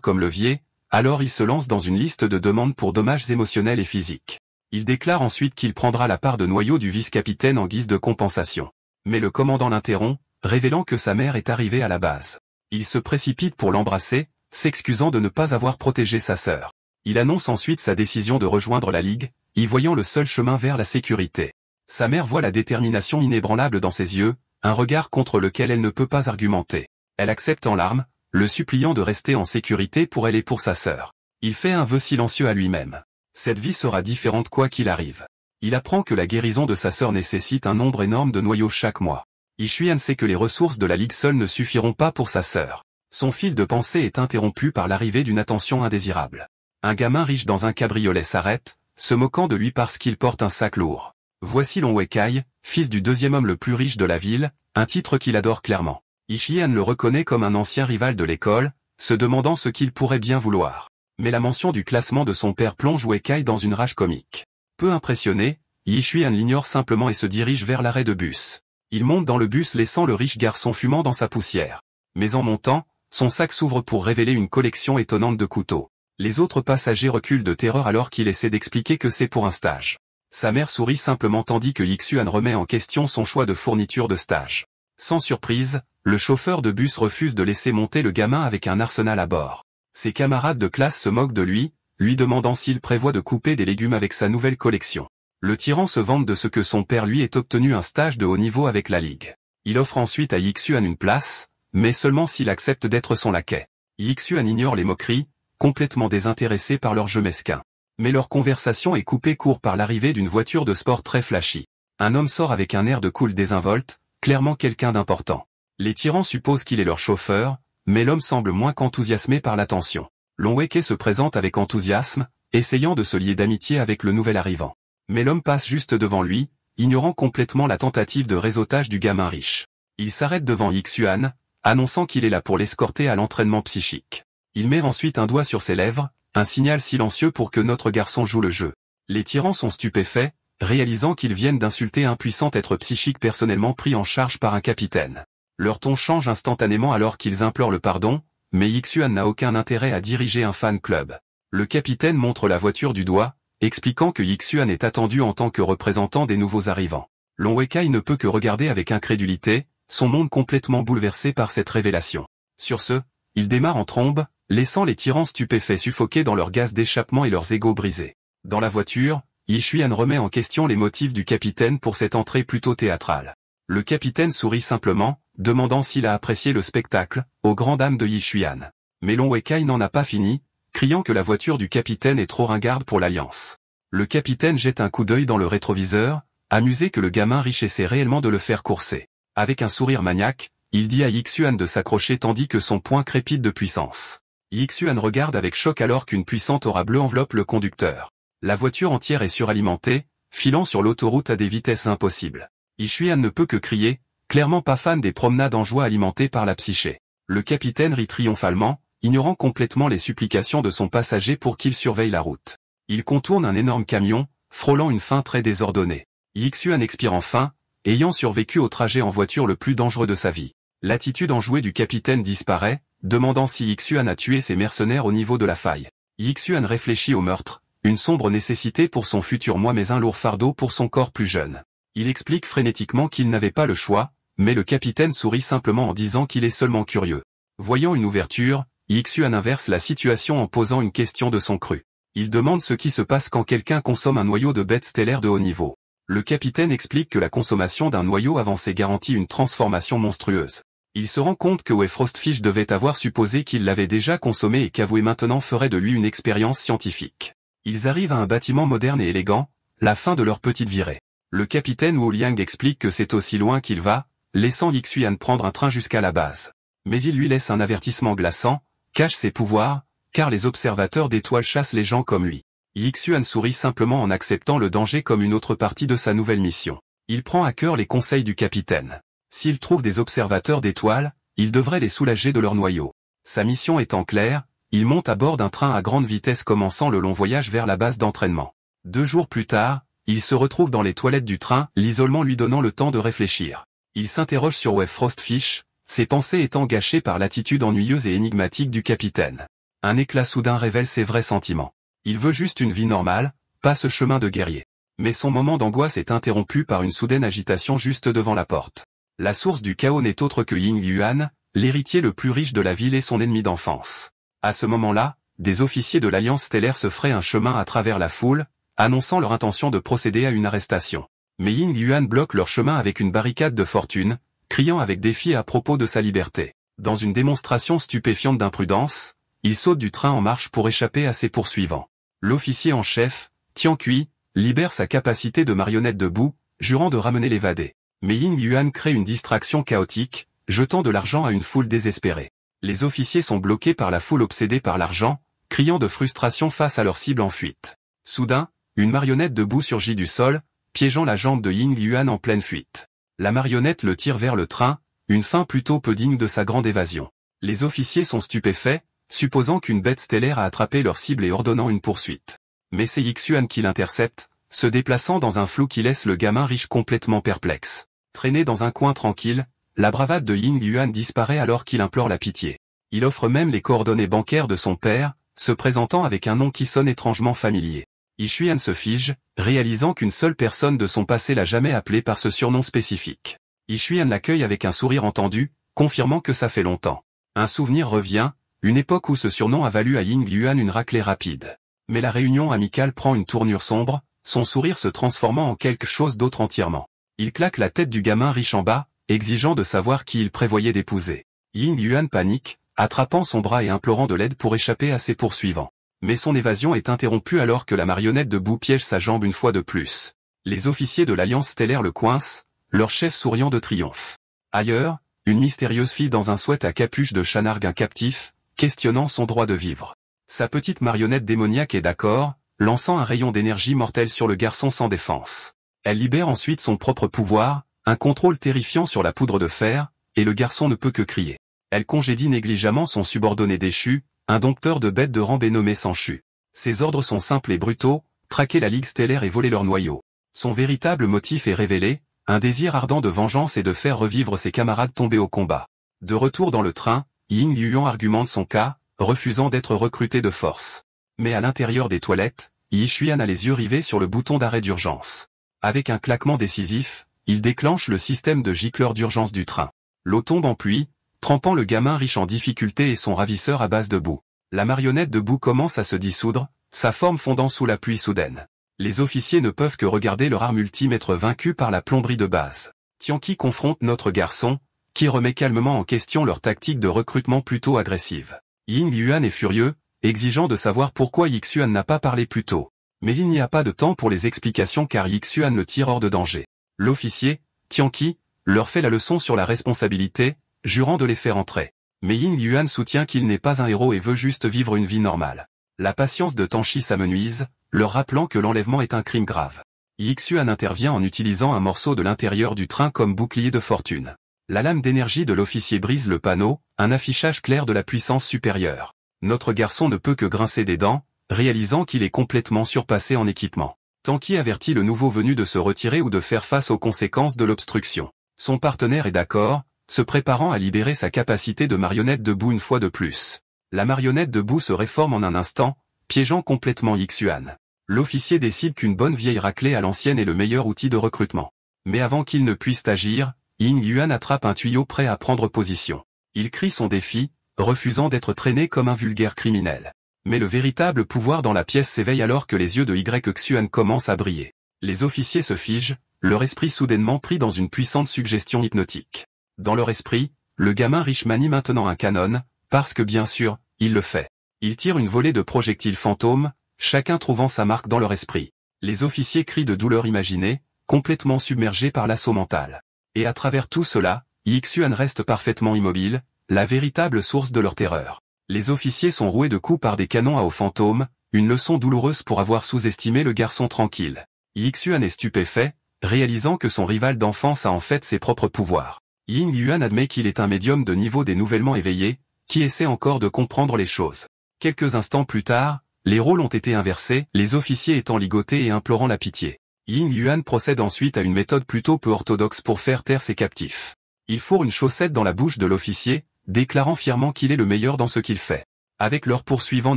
comme levier, alors il se lance dans une liste de demandes pour dommages émotionnels et physiques. Il déclare ensuite qu'il prendra la part de noyau du vice-capitaine en guise de compensation. Mais le commandant l'interrompt, révélant que sa mère est arrivée à la base. Il se précipite pour l'embrasser, s'excusant de ne pas avoir protégé sa sœur. Il annonce ensuite sa décision de rejoindre la Ligue, y voyant le seul chemin vers la sécurité. Sa mère voit la détermination inébranlable dans ses yeux, un regard contre lequel elle ne peut pas argumenter. Elle accepte en larmes, le suppliant de rester en sécurité pour elle et pour sa sœur. Il fait un vœu silencieux à lui-même. Cette vie sera différente quoi qu'il arrive. Il apprend que la guérison de sa sœur nécessite un nombre énorme de noyaux chaque mois. Yixuan sait que les ressources de la Ligue seules ne suffiront pas pour sa sœur. Son fil de pensée est interrompu par l'arrivée d'une attention indésirable. Un gamin riche dans un cabriolet s'arrête, se moquant de lui parce qu'il porte un sac lourd. Voici Long Weikai, fils du deuxième homme le plus riche de la ville, un titre qu'il adore clairement. Yixuan le reconnaît comme un ancien rival de l'école, se demandant ce qu'il pourrait bien vouloir. Mais la mention du classement de son père plonge Weikai dans une rage comique. Peu impressionné, Yixuan l'ignore simplement et se dirige vers l'arrêt de bus. Il monte dans le bus laissant le riche garçon fumant dans sa poussière. Mais en montant, son sac s'ouvre pour révéler une collection étonnante de couteaux. Les autres passagers reculent de terreur alors qu'il essaie d'expliquer que c'est pour un stage. Sa mère sourit simplement tandis que Yixuan remet en question son choix de fourniture de stage. Sans surprise, le chauffeur de bus refuse de laisser monter le gamin avec un arsenal à bord. Ses camarades de classe se moquent de lui demandant s'il prévoit de couper des légumes avec sa nouvelle collection. Le tyran se vante de ce que son père lui ait obtenu un stage de haut niveau avec la Ligue. Il offre ensuite à Yixuan une place, mais seulement s'il accepte d'être son laquais. Yixuan ignore les moqueries, complètement désintéressé par leur jeu mesquin. Mais leur conversation est coupée court par l'arrivée d'une voiture de sport très flashy. Un homme sort avec un air de cool désinvolte, clairement quelqu'un d'important. Les tyrans supposent qu'il est leur chauffeur, mais l'homme semble moins qu'enthousiasmé par l'attention. Long Wei se présente avec enthousiasme, essayant de se lier d'amitié avec le nouvel arrivant. Mais l'homme passe juste devant lui, ignorant complètement la tentative de réseautage du gamin riche. Il s'arrête devant Yixuan, annonçant qu'il est là pour l'escorter à l'entraînement psychique. Il met ensuite un doigt sur ses lèvres, un signal silencieux pour que notre garçon joue le jeu. Les tyrans sont stupéfaits, réalisant qu'ils viennent d'insulter un puissant être psychique personnellement pris en charge par un capitaine. Leur ton change instantanément alors qu'ils implorent le pardon, mais Yixuan n'a aucun intérêt à diriger un fan club. Le capitaine montre la voiture du doigt, expliquant que Yixuan est attendu en tant que représentant des nouveaux arrivants. Long Wei ne peut que regarder avec incrédulité, son monde complètement bouleversé par cette révélation. Sur ce, il démarre en trombe, laissant les tyrans stupéfaits suffoquer dans leur gaz d'échappement et leurs égos brisés. Dans la voiture, Yixuan remet en question les motifs du capitaine pour cette entrée plutôt théâtrale. Le capitaine sourit simplement, demandant s'il a apprécié le spectacle, aux grandes dames de Yixuan. Mais Long Wei n'en a pas fini, criant que la voiture du capitaine est trop ringarde pour l'Alliance. Le capitaine jette un coup d'œil dans le rétroviseur, amusé que le gamin riche essaie réellement de le faire courser. Avec un sourire maniaque, il dit à Yixuan de s'accrocher tandis que son poing crépite de puissance. Yixuan regarde avec choc alors qu'une puissante aura bleue enveloppe le conducteur. La voiture entière est suralimentée, filant sur l'autoroute à des vitesses impossibles. Yixuan ne peut que crier, clairement pas fan des promenades en joie alimentées par la psyché. Le capitaine rit triomphalement, ignorant complètement les supplications de son passager pour qu'il surveille la route. Il contourne un énorme camion, frôlant une fin très désordonnée. Yixuan expire enfin, ayant survécu au trajet en voiture le plus dangereux de sa vie. L'attitude enjouée du capitaine disparaît, demandant si Yixuan a tué ses mercenaires au niveau de la faille. Yixuan réfléchit au meurtre, une sombre nécessité pour son futur moi mais un lourd fardeau pour son corps plus jeune. Il explique frénétiquement qu'il n'avait pas le choix, mais le capitaine sourit simplement en disant qu'il est seulement curieux. Voyant une ouverture, Yixuan inverse la situation en posant une question de son cru. Il demande ce qui se passe quand quelqu'un consomme un noyau de bête stellaire de haut niveau. Le capitaine explique que la consommation d'un noyau avancé garantit une transformation monstrueuse. Il se rend compte que Wei Frostfish devait avoir supposé qu'il l'avait déjà consommé et qu'avouer maintenant ferait de lui une expérience scientifique. Ils arrivent à un bâtiment moderne et élégant, la fin de leur petite virée. Le capitaine Wu Liang explique que c'est aussi loin qu'il va, laissant Yixuan prendre un train jusqu'à la base. Mais il lui laisse un avertissement glaçant, cache ses pouvoirs, car les observateurs d'étoiles chassent les gens comme lui. Yixuan sourit simplement en acceptant le danger comme une autre partie de sa nouvelle mission. Il prend à cœur les conseils du capitaine. S'il trouve des observateurs d'étoiles, il devrait les soulager de leur noyau. Sa mission étant claire, il monte à bord d'un train à grande vitesse commençant le long voyage vers la base d'entraînement. 2 jours plus tard, il se retrouve dans les toilettes du train, l'isolement lui donnant le temps de réfléchir. Il s'interroge sur Wei Frostfish, ses pensées étant gâchées par l'attitude ennuyeuse et énigmatique du capitaine. Un éclat soudain révèle ses vrais sentiments. Il veut juste une vie normale, pas ce chemin de guerrier. Mais son moment d'angoisse est interrompu par une soudaine agitation juste devant la porte. La source du chaos n'est autre que Ying Yuan, l'héritier le plus riche de la ville et son ennemi d'enfance. À ce moment-là, des officiers de l'Alliance stellaire se fraient un chemin à travers la foule, annonçant leur intention de procéder à une arrestation. Mais Ying Yuan bloque leur chemin avec une barricade de fortune, criant avec défi à propos de sa liberté. Dans une démonstration stupéfiante d'imprudence, il saute du train en marche pour échapper à ses poursuivants. L'officier en chef, Tian Kui, libère sa capacité de marionnette debout, jurant de ramener l'évadé. Mais Ying Yuan crée une distraction chaotique, jetant de l'argent à une foule désespérée. Les officiers sont bloqués par la foule obsédée par l'argent, criant de frustration face à leur cible en fuite. Soudain, une marionnette debout surgit du sol, piégeant la jambe de Ying Yuan en pleine fuite. La marionnette le tire vers le train, une fin plutôt peu digne de sa grande évasion. Les officiers sont stupéfaits, supposant qu'une bête stellaire a attrapé leur cible et ordonnant une poursuite. Mais c'est Yixuan qui l'intercepte, se déplaçant dans un flou qui laisse le gamin riche complètement perplexe. Traîné dans un coin tranquille, la bravade de Ying Yuan disparaît alors qu'il implore la pitié. Il offre même les coordonnées bancaires de son père, se présentant avec un nom qui sonne étrangement familier. Yi Xuan se fige, réalisant qu'une seule personne de son passé l'a jamais appelé par ce surnom spécifique. Yi Xuan l'accueille avec un sourire entendu, confirmant que ça fait longtemps. Un souvenir revient, une époque où ce surnom a valu à Ying Yuan une raclée rapide. Mais la réunion amicale prend une tournure sombre, son sourire se transformant en quelque chose d'autre entièrement. Il claque la tête du gamin riche en bas, exigeant de savoir qui il prévoyait d'épouser. Ying Yuan panique, attrapant son bras et implorant de l'aide pour échapper à ses poursuivants. Mais son évasion est interrompue alors que la marionnette de Bou piège sa jambe une fois de plus. Les officiers de l'Alliance stellaire le coincent, leur chef souriant de triomphe. Ailleurs, une mystérieuse fille dans un sweat à capuche de chat nargue un captif, questionnant son droit de vivre. Sa petite marionnette démoniaque est d'accord, lançant un rayon d'énergie mortelle sur le garçon sans défense. Elle libère ensuite son propre pouvoir, un contrôle terrifiant sur la poudre de fer, et le garçon ne peut que crier. Elle congédie négligemment son subordonné déchu, un dompteur de bêtes de rang nommé Sanchu. Ses ordres sont simples et brutaux, traquer la Ligue stellaire et voler leur noyau. Son véritable motif est révélé, un désir ardent de vengeance et de faire revivre ses camarades tombés au combat. De retour dans le train, Ying Yuan argumente son cas, refusant d'être recruté de force. Mais à l'intérieur des toilettes, Yi Xuan a les yeux rivés sur le bouton d'arrêt d'urgence. Avec un claquement décisif, il déclenche le système de gicleur d'urgence du train. L'eau tombe en pluie, trempant le gamin riche en difficulté et son ravisseur à base de boue. La marionnette de boue commence à se dissoudre, sa forme fondant sous la pluie soudaine. Les officiers ne peuvent que regarder leur arme ultime être vaincue par la plomberie de base. Tianqi confronte notre garçon, qui remet calmement en question leur tactique de recrutement plutôt agressive. Ying Yuan est furieux, exigeant de savoir pourquoi Yi Xuan n'a pas parlé plus tôt. Mais il n'y a pas de temps pour les explications car Yi Xuan le tire hors de danger. L'officier, Tianqi, leur fait la leçon sur la responsabilité, jurant de les faire entrer. Mais Ying Yuan soutient qu'il n'est pas un héros et veut juste vivre une vie normale. La patience de Tanchi s'amenuise, leur rappelant que l'enlèvement est un crime grave. Yi Xuan intervient en utilisant un morceau de l'intérieur du train comme bouclier de fortune. La lame d'énergie de l'officier brise le panneau, un affichage clair de la puissance supérieure. Notre garçon ne peut que grincer des dents, réalisant qu'il est complètement surpassé en équipement. Tanqi avertit le nouveau venu de se retirer ou de faire face aux conséquences de l'obstruction. Son partenaire est d'accord, se préparant à libérer sa capacité de marionnette de boue une fois de plus. La marionnette de boue se réforme en un instant, piégeant complètement Yi Xuan. L'officier décide qu'une bonne vieille raclée à l'ancienne est le meilleur outil de recrutement. Mais avant qu'il ne puisse agir, Ying Yuan attrape un tuyau prêt à prendre position. Il crie son défi, refusant d'être traîné comme un vulgaire criminel. Mais le véritable pouvoir dans la pièce s'éveille alors que les yeux de Y Xuan commencent à briller. Les officiers se figent, leur esprit soudainement pris dans une puissante suggestion hypnotique. Dans leur esprit, le gamin riche manie maintenant un canon, parce que bien sûr, il le fait. Il tire une volée de projectiles fantômes, chacun trouvant sa marque dans leur esprit. Les officiers crient de douleur imaginée, complètement submergés par l'assaut mental. Et à travers tout cela, Yi Xuan reste parfaitement immobile, la véritable source de leur terreur. Les officiers sont roués de coups par des canons à eau fantômes, une leçon douloureuse pour avoir sous-estimé le garçon tranquille. Yi Xuan est stupéfait, réalisant que son rival d'enfance a en fait ses propres pouvoirs. Ying Yuan admet qu'il est un médium de niveau des nouvellement éveillés, qui essaie encore de comprendre les choses. Quelques instants plus tard, les rôles ont été inversés, les officiers étant ligotés et implorant la pitié. Ying Yuan procède ensuite à une méthode plutôt peu orthodoxe pour faire taire ses captifs. Il fourre une chaussette dans la bouche de l'officier, déclarant fièrement qu'il est le meilleur dans ce qu'il fait. Avec leurs poursuivants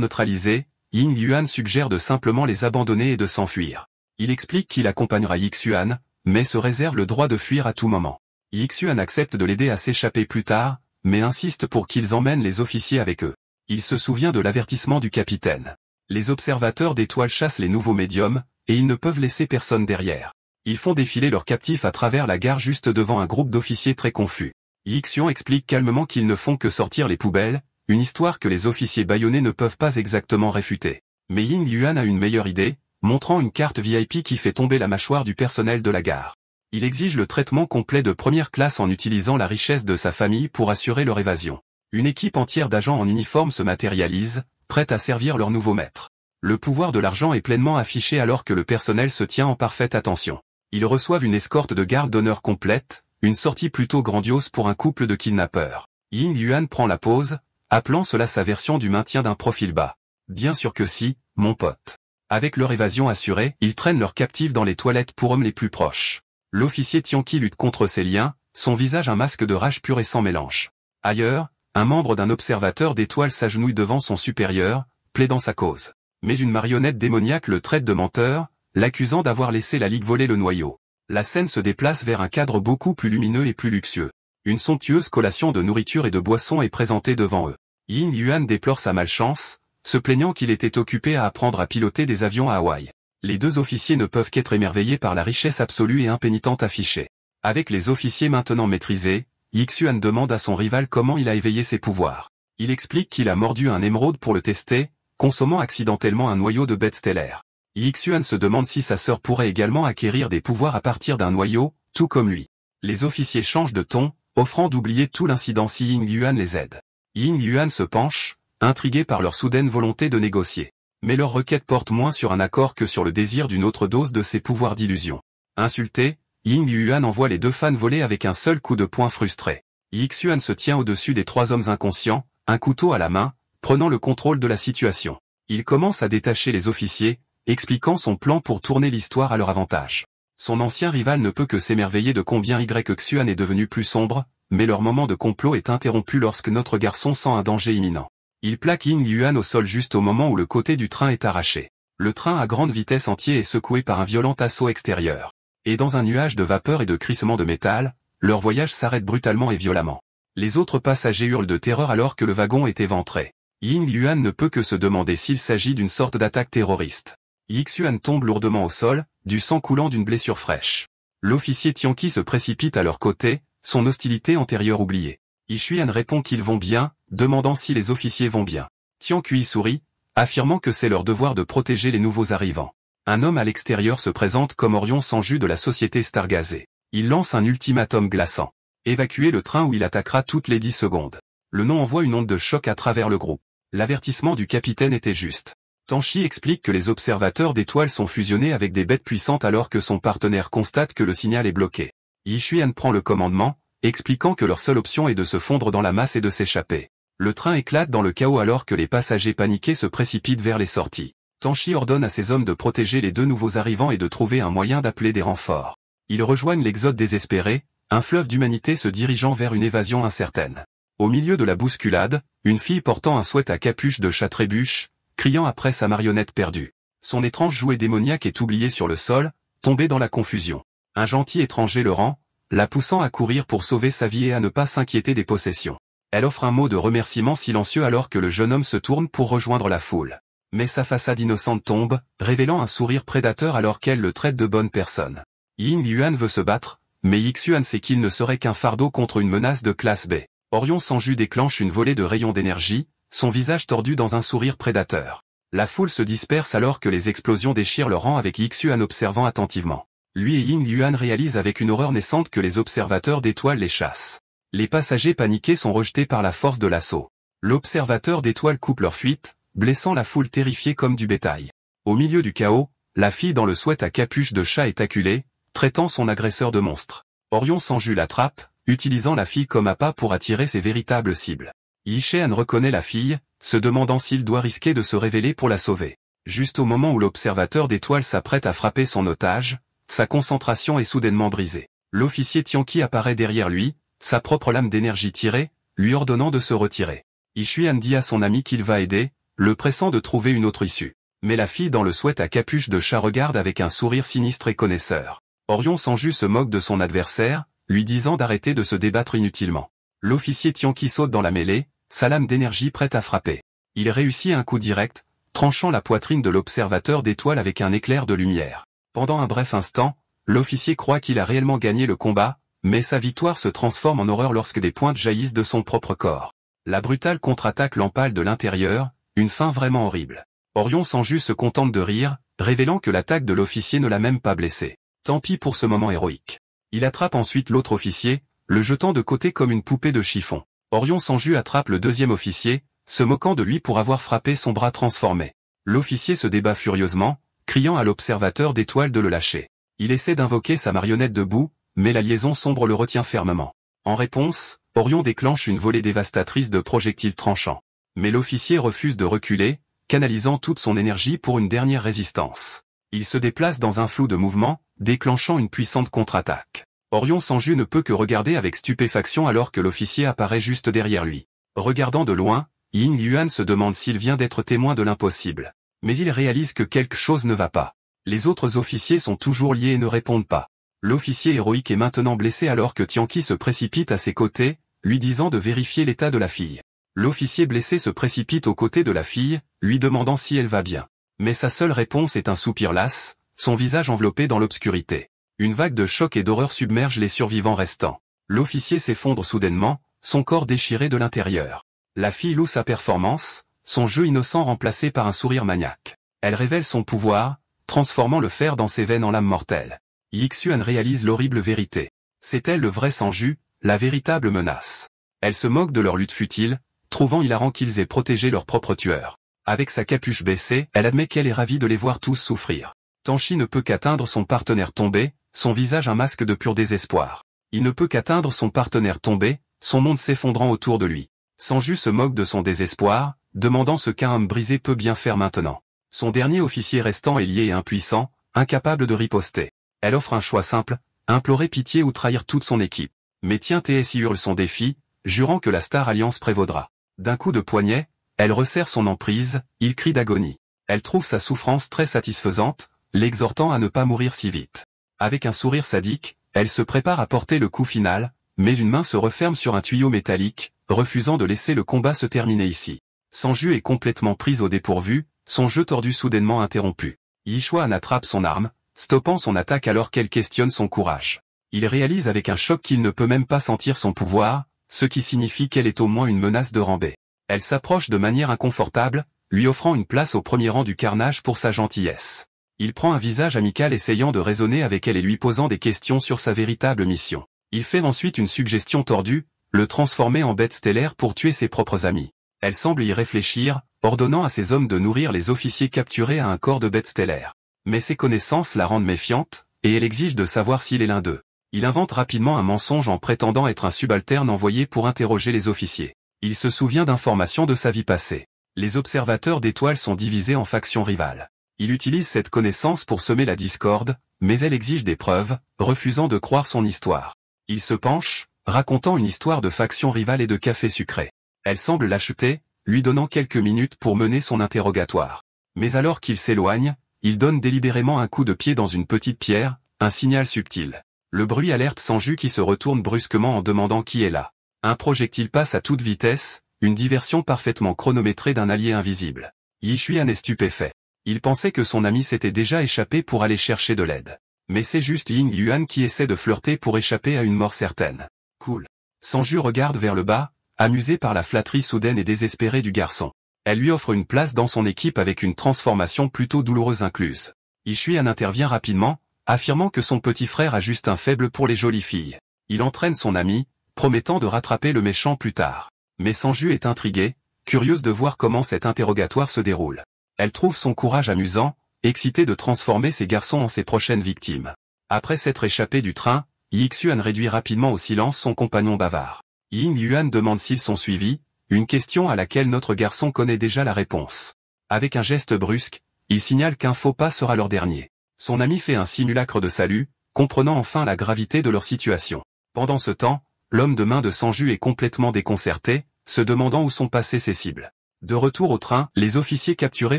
neutralisés, Ying Yuan suggère de simplement les abandonner et de s'enfuir. Il explique qu'il accompagnera Yi Xuan, mais se réserve le droit de fuir à tout moment. Yi Xuan accepte de l'aider à s'échapper plus tard, mais insiste pour qu'ils emmènent les officiers avec eux. Il se souvient de l'avertissement du capitaine. Les observateurs d'étoiles chassent les nouveaux médiums, et ils ne peuvent laisser personne derrière. Ils font défiler leurs captifs à travers la gare juste devant un groupe d'officiers très confus. Yi Xuan explique calmement qu'ils ne font que sortir les poubelles, une histoire que les officiers bâillonnés ne peuvent pas exactement réfuter. Mais Ying Yuan a une meilleure idée, montrant une carte VIP qui fait tomber la mâchoire du personnel de la gare. Il exige le traitement complet de première classe en utilisant la richesse de sa famille pour assurer leur évasion. Une équipe entière d'agents en uniforme se matérialise, prête à servir leur nouveau maître. Le pouvoir de l'argent est pleinement affiché alors que le personnel se tient en parfaite attention. Ils reçoivent une escorte de garde d'honneur complète, une sortie plutôt grandiose pour un couple de kidnappeurs. Ying Yuan prend la pause, appelant cela sa version du maintien d'un profil bas. Bien sûr que si, mon pote. Avec leur évasion assurée, ils traînent leurs captifs dans les toilettes pour hommes les plus proches. L'officier Tianqi lutte contre ces liens, son visage un masque de rage pure et sans mélange. Ailleurs, un membre d'un observateur d'étoiles s'agenouille devant son supérieur, plaidant sa cause. Mais une marionnette démoniaque le traite de menteur, l'accusant d'avoir laissé la Ligue voler le noyau. La scène se déplace vers un cadre beaucoup plus lumineux et plus luxueux. Une somptueuse collation de nourriture et de boissons est présentée devant eux. Ying Yuan déplore sa malchance, se plaignant qu'il était occupé à apprendre à piloter des avions à Hawaï. Les deux officiers ne peuvent qu'être émerveillés par la richesse absolue et impénitente affichée. Avec les officiers maintenant maîtrisés, Yixuan demande à son rival comment il a éveillé ses pouvoirs. Il explique qu'il a mordu un émeraude pour le tester, consommant accidentellement un noyau de bête stellaire. Yixuan se demande si sa sœur pourrait également acquérir des pouvoirs à partir d'un noyau, tout comme lui. Les officiers changent de ton, offrant d'oublier tout l'incident si Ying Yuan les aide. Ying Yuan se penche, intrigué par leur soudaine volonté de négocier. Mais leur requête porte moins sur un accord que sur le désir d'une autre dose de ses pouvoirs d'illusion. Insulté, Ying Yuan envoie les deux fans voler avec un seul coup de poing frustré. Yixuan se tient au-dessus des trois hommes inconscients, un couteau à la main, prenant le contrôle de la situation. Il commence à détacher les officiers, expliquant son plan pour tourner l'histoire à leur avantage. Son ancien rival ne peut que s'émerveiller de combien Xuan est devenu plus sombre, mais leur moment de complot est interrompu lorsque notre garçon sent un danger imminent. Il plaque Ying Yuan au sol juste au moment où le côté du train est arraché. Le train à grande vitesse entier est secoué par un violent assaut extérieur. Et dans un nuage de vapeur et de crissements de métal, leur voyage s'arrête brutalement et violemment. Les autres passagers hurlent de terreur alors que le wagon est éventré. Ying Yuan ne peut que se demander s'il s'agit d'une sorte d'attaque terroriste. Yixuan tombe lourdement au sol, du sang coulant d'une blessure fraîche. L'officier Tianqi se précipite à leur côté, son hostilité antérieure oubliée. Yixuan répond qu'ils vont bien, demandant si les officiers vont bien. Tianqi sourit, affirmant que c'est leur devoir de protéger les nouveaux arrivants. Un homme à l'extérieur se présente comme Orion sans jus de la société Stargazé. Il lance un ultimatum glaçant. Évacuer le train où il attaquera toutes les 10 secondes. Le nom envoie une onde de choc à travers le groupe. L'avertissement du capitaine était juste. Tianqi explique que les observateurs d'étoiles sont fusionnés avec des bêtes puissantes alors que son partenaire constate que le signal est bloqué. Yixuan prend le commandement, expliquant que leur seule option est de se fondre dans la masse et de s'échapper. Le train éclate dans le chaos alors que les passagers paniqués se précipitent vers les sorties. Tianqi ordonne à ses hommes de protéger les deux nouveaux arrivants et de trouver un moyen d'appeler des renforts. Ils rejoignent l'exode désespéré, un fleuve d'humanité se dirigeant vers une évasion incertaine. Au milieu de la bousculade, une fille portant un sweat à capuche de chat trébuche, criant après sa marionnette perdue. Son étrange jouet démoniaque est oublié sur le sol, tombé dans la confusion. Un gentil étranger le rend, la poussant à courir pour sauver sa vie et à ne pas s'inquiéter des possessions. Elle offre un mot de remerciement silencieux alors que le jeune homme se tourne pour rejoindre la foule. Mais sa façade innocente tombe, révélant un sourire prédateur alors qu'elle le traite de bonne personne. Ying Yuan veut se battre, mais Yixuan sait qu'il ne serait qu'un fardeau contre une menace de classe B. Orion sans jus déclenche une volée de rayons d'énergie, son visage tordu dans un sourire prédateur. La foule se disperse alors que les explosions déchirent leur rang avec Yixuan observant attentivement. Lui et Ying Yuan réalisent avec une horreur naissante que les observateurs d'étoiles les chassent. Les passagers paniqués sont rejetés par la force de l'assaut. L'observateur d'étoiles coupe leur fuite, blessant la foule terrifiée comme du bétail. Au milieu du chaos, la fille dans le sweat à capuche de chat est acculée, traitant son agresseur de monstre. Orion sans jus l'attrape, utilisant la fille comme appât pour attirer ses véritables cibles. Yixuan reconnaît la fille, se demandant s'il doit risquer de se révéler pour la sauver. Juste au moment où l'observateur d'étoiles s'apprête à frapper son otage, sa concentration est soudainement brisée. L'officier Tianqi apparaît derrière lui, sa propre lame d'énergie tirée, lui ordonnant de se retirer. Yixuan dit à son ami qu'il va aider, le pressant de trouver une autre issue. Mais la fille dans le sweat à capuche de chat regarde avec un sourire sinistre et connaisseur. Orion sans jus se moque de son adversaire, lui disant d'arrêter de se débattre inutilement. L'officier Tianqi saute dans la mêlée, sa lame d'énergie prête à frapper. Il réussit un coup direct, tranchant la poitrine de l'observateur d'étoiles avec un éclair de lumière. Pendant un bref instant, l'officier croit qu'il a réellement gagné le combat, mais sa victoire se transforme en horreur lorsque des pointes jaillissent de son propre corps. La brutale contre-attaque l'empale de l'intérieur, une fin vraiment horrible. Orion sans jus se contente de rire, révélant que l'attaque de l'officier ne l'a même pas blessé. Tant pis pour ce moment héroïque. Il attrape ensuite l'autre officier, le jetant de côté comme une poupée de chiffon. Orion sans jus attrape le deuxième officier, se moquant de lui pour avoir frappé son bras transformé. L'officier se débat furieusement, criant à l'observateur d'étoiles de le lâcher. Il essaie d'invoquer sa marionnette debout, mais la liaison sombre le retient fermement. En réponse, Orion déclenche une volée dévastatrice de projectiles tranchants. Mais l'officier refuse de reculer, canalisant toute son énergie pour une dernière résistance. Il se déplace dans un flou de mouvements, déclenchant une puissante contre-attaque. Orion Sanju ne peut que regarder avec stupéfaction alors que l'officier apparaît juste derrière lui. Regardant de loin, Ying Yuan se demande s'il vient d'être témoin de l'impossible. Mais il réalise que quelque chose ne va pas. Les autres officiers sont toujours liés et ne répondent pas. L'officier héroïque est maintenant blessé alors que Tianqi se précipite à ses côtés, lui disant de vérifier l'état de la fille. L'officier blessé se précipite aux côtés de la fille, lui demandant si elle va bien. Mais sa seule réponse est un soupir las, son visage enveloppé dans l'obscurité. Une vague de choc et d'horreur submerge les survivants restants. L'officier s'effondre soudainement, son corps déchiré de l'intérieur. La fille loue sa performance, son jeu innocent remplacé par un sourire maniaque. Elle révèle son pouvoir, transformant le fer dans ses veines en lame mortelle. Yixuan réalise l'horrible vérité. C'est elle le vrai Sanju, la véritable menace. Elle se moque de leur lutte futile, trouvant hilarant qu'ils aient protégé leur propre tueur. Avec sa capuche baissée, elle admet qu'elle est ravie de les voir tous souffrir. Tianqi ne peut qu'atteindre son partenaire tombé, son visage un masque de pur désespoir. Il ne peut qu'atteindre son partenaire tombé, son monde s'effondrant autour de lui. Sanju se moque de son désespoir, demandant ce qu'un homme brisé peut bien faire maintenant. Son dernier officier restant est lié et impuissant, incapable de riposter. Elle offre un choix simple, implorer pitié ou trahir toute son équipe. Mais TSI hurle son défi, jurant que la Star Alliance prévaudra. D'un coup de poignet, elle resserre son emprise, il crie d'agonie. Elle trouve sa souffrance très satisfaisante, l'exhortant à ne pas mourir si vite. Avec un sourire sadique, elle se prépare à porter le coup final, mais une main se referme sur un tuyau métallique, refusant de laisser le combat se terminer ici. Sanju est complètement prise au dépourvu, son jeu tordu soudainement interrompu. Yixuan attrape son arme, stoppant son attaque alors qu'elle questionne son courage. Il réalise avec un choc qu'il ne peut même pas sentir son pouvoir, ce qui signifie qu'elle est au moins une menace de Ranbei. Elle s'approche de manière inconfortable, lui offrant une place au premier rang du carnage pour sa gentillesse. Il prend un visage amical essayant de raisonner avec elle et lui posant des questions sur sa véritable mission. Il fait ensuite une suggestion tordue, le transformer en bête stellaire pour tuer ses propres amis. Elle semble y réfléchir, ordonnant à ses hommes de nourrir les officiers capturés à un corps de bête stellaire. Mais ses connaissances la rendent méfiante, et elle exige de savoir s'il est l'un d'eux. Il invente rapidement un mensonge en prétendant être un subalterne envoyé pour interroger les officiers. Il se souvient d'informations de sa vie passée. Les observateurs d'étoiles sont divisés en factions rivales. Il utilise cette connaissance pour semer la discorde, mais elle exige des preuves, refusant de croire son histoire. Il se penche, racontant une histoire de factions rivales et de café sucré. Elle semble l'acheter, lui donnant quelques minutes pour mener son interrogatoire. Mais alors qu'il s'éloigne, il donne délibérément un coup de pied dans une petite pierre, un signal subtil. Le bruit alerte Sanju qui se retourne brusquement en demandant qui est là. Un projectile passe à toute vitesse, une diversion parfaitement chronométrée d'un allié invisible. Yixuan est stupéfait. Il pensait que son ami s'était déjà échappé pour aller chercher de l'aide. Mais c'est juste Ying Yuan qui essaie de flirter pour échapper à une mort certaine. Cool. Sanju regarde vers le bas, amusé par la flatterie soudaine et désespérée du garçon. Elle lui offre une place dans son équipe avec une transformation plutôt douloureuse incluse. Yixuan intervient rapidement, affirmant que son petit frère a juste un faible pour les jolies filles. Il entraîne son ami, promettant de rattraper le méchant plus tard. Mais Sanju est intriguée, curieuse de voir comment cet interrogatoire se déroule. Elle trouve son courage amusant, excitée de transformer ses garçons en ses prochaines victimes. Après s'être échappé du train, Yixuan réduit rapidement au silence son compagnon bavard. Ying Yuan demande s'ils sont suivis, une question à laquelle notre garçon connaît déjà la réponse. Avec un geste brusque, il signale qu'un faux pas sera leur dernier. Son ami fait un simulacre de salut, comprenant enfin la gravité de leur situation. Pendant ce temps, l'homme de main de Sanju est complètement déconcerté, se demandant où sont passées ses cibles. De retour au train, les officiers capturés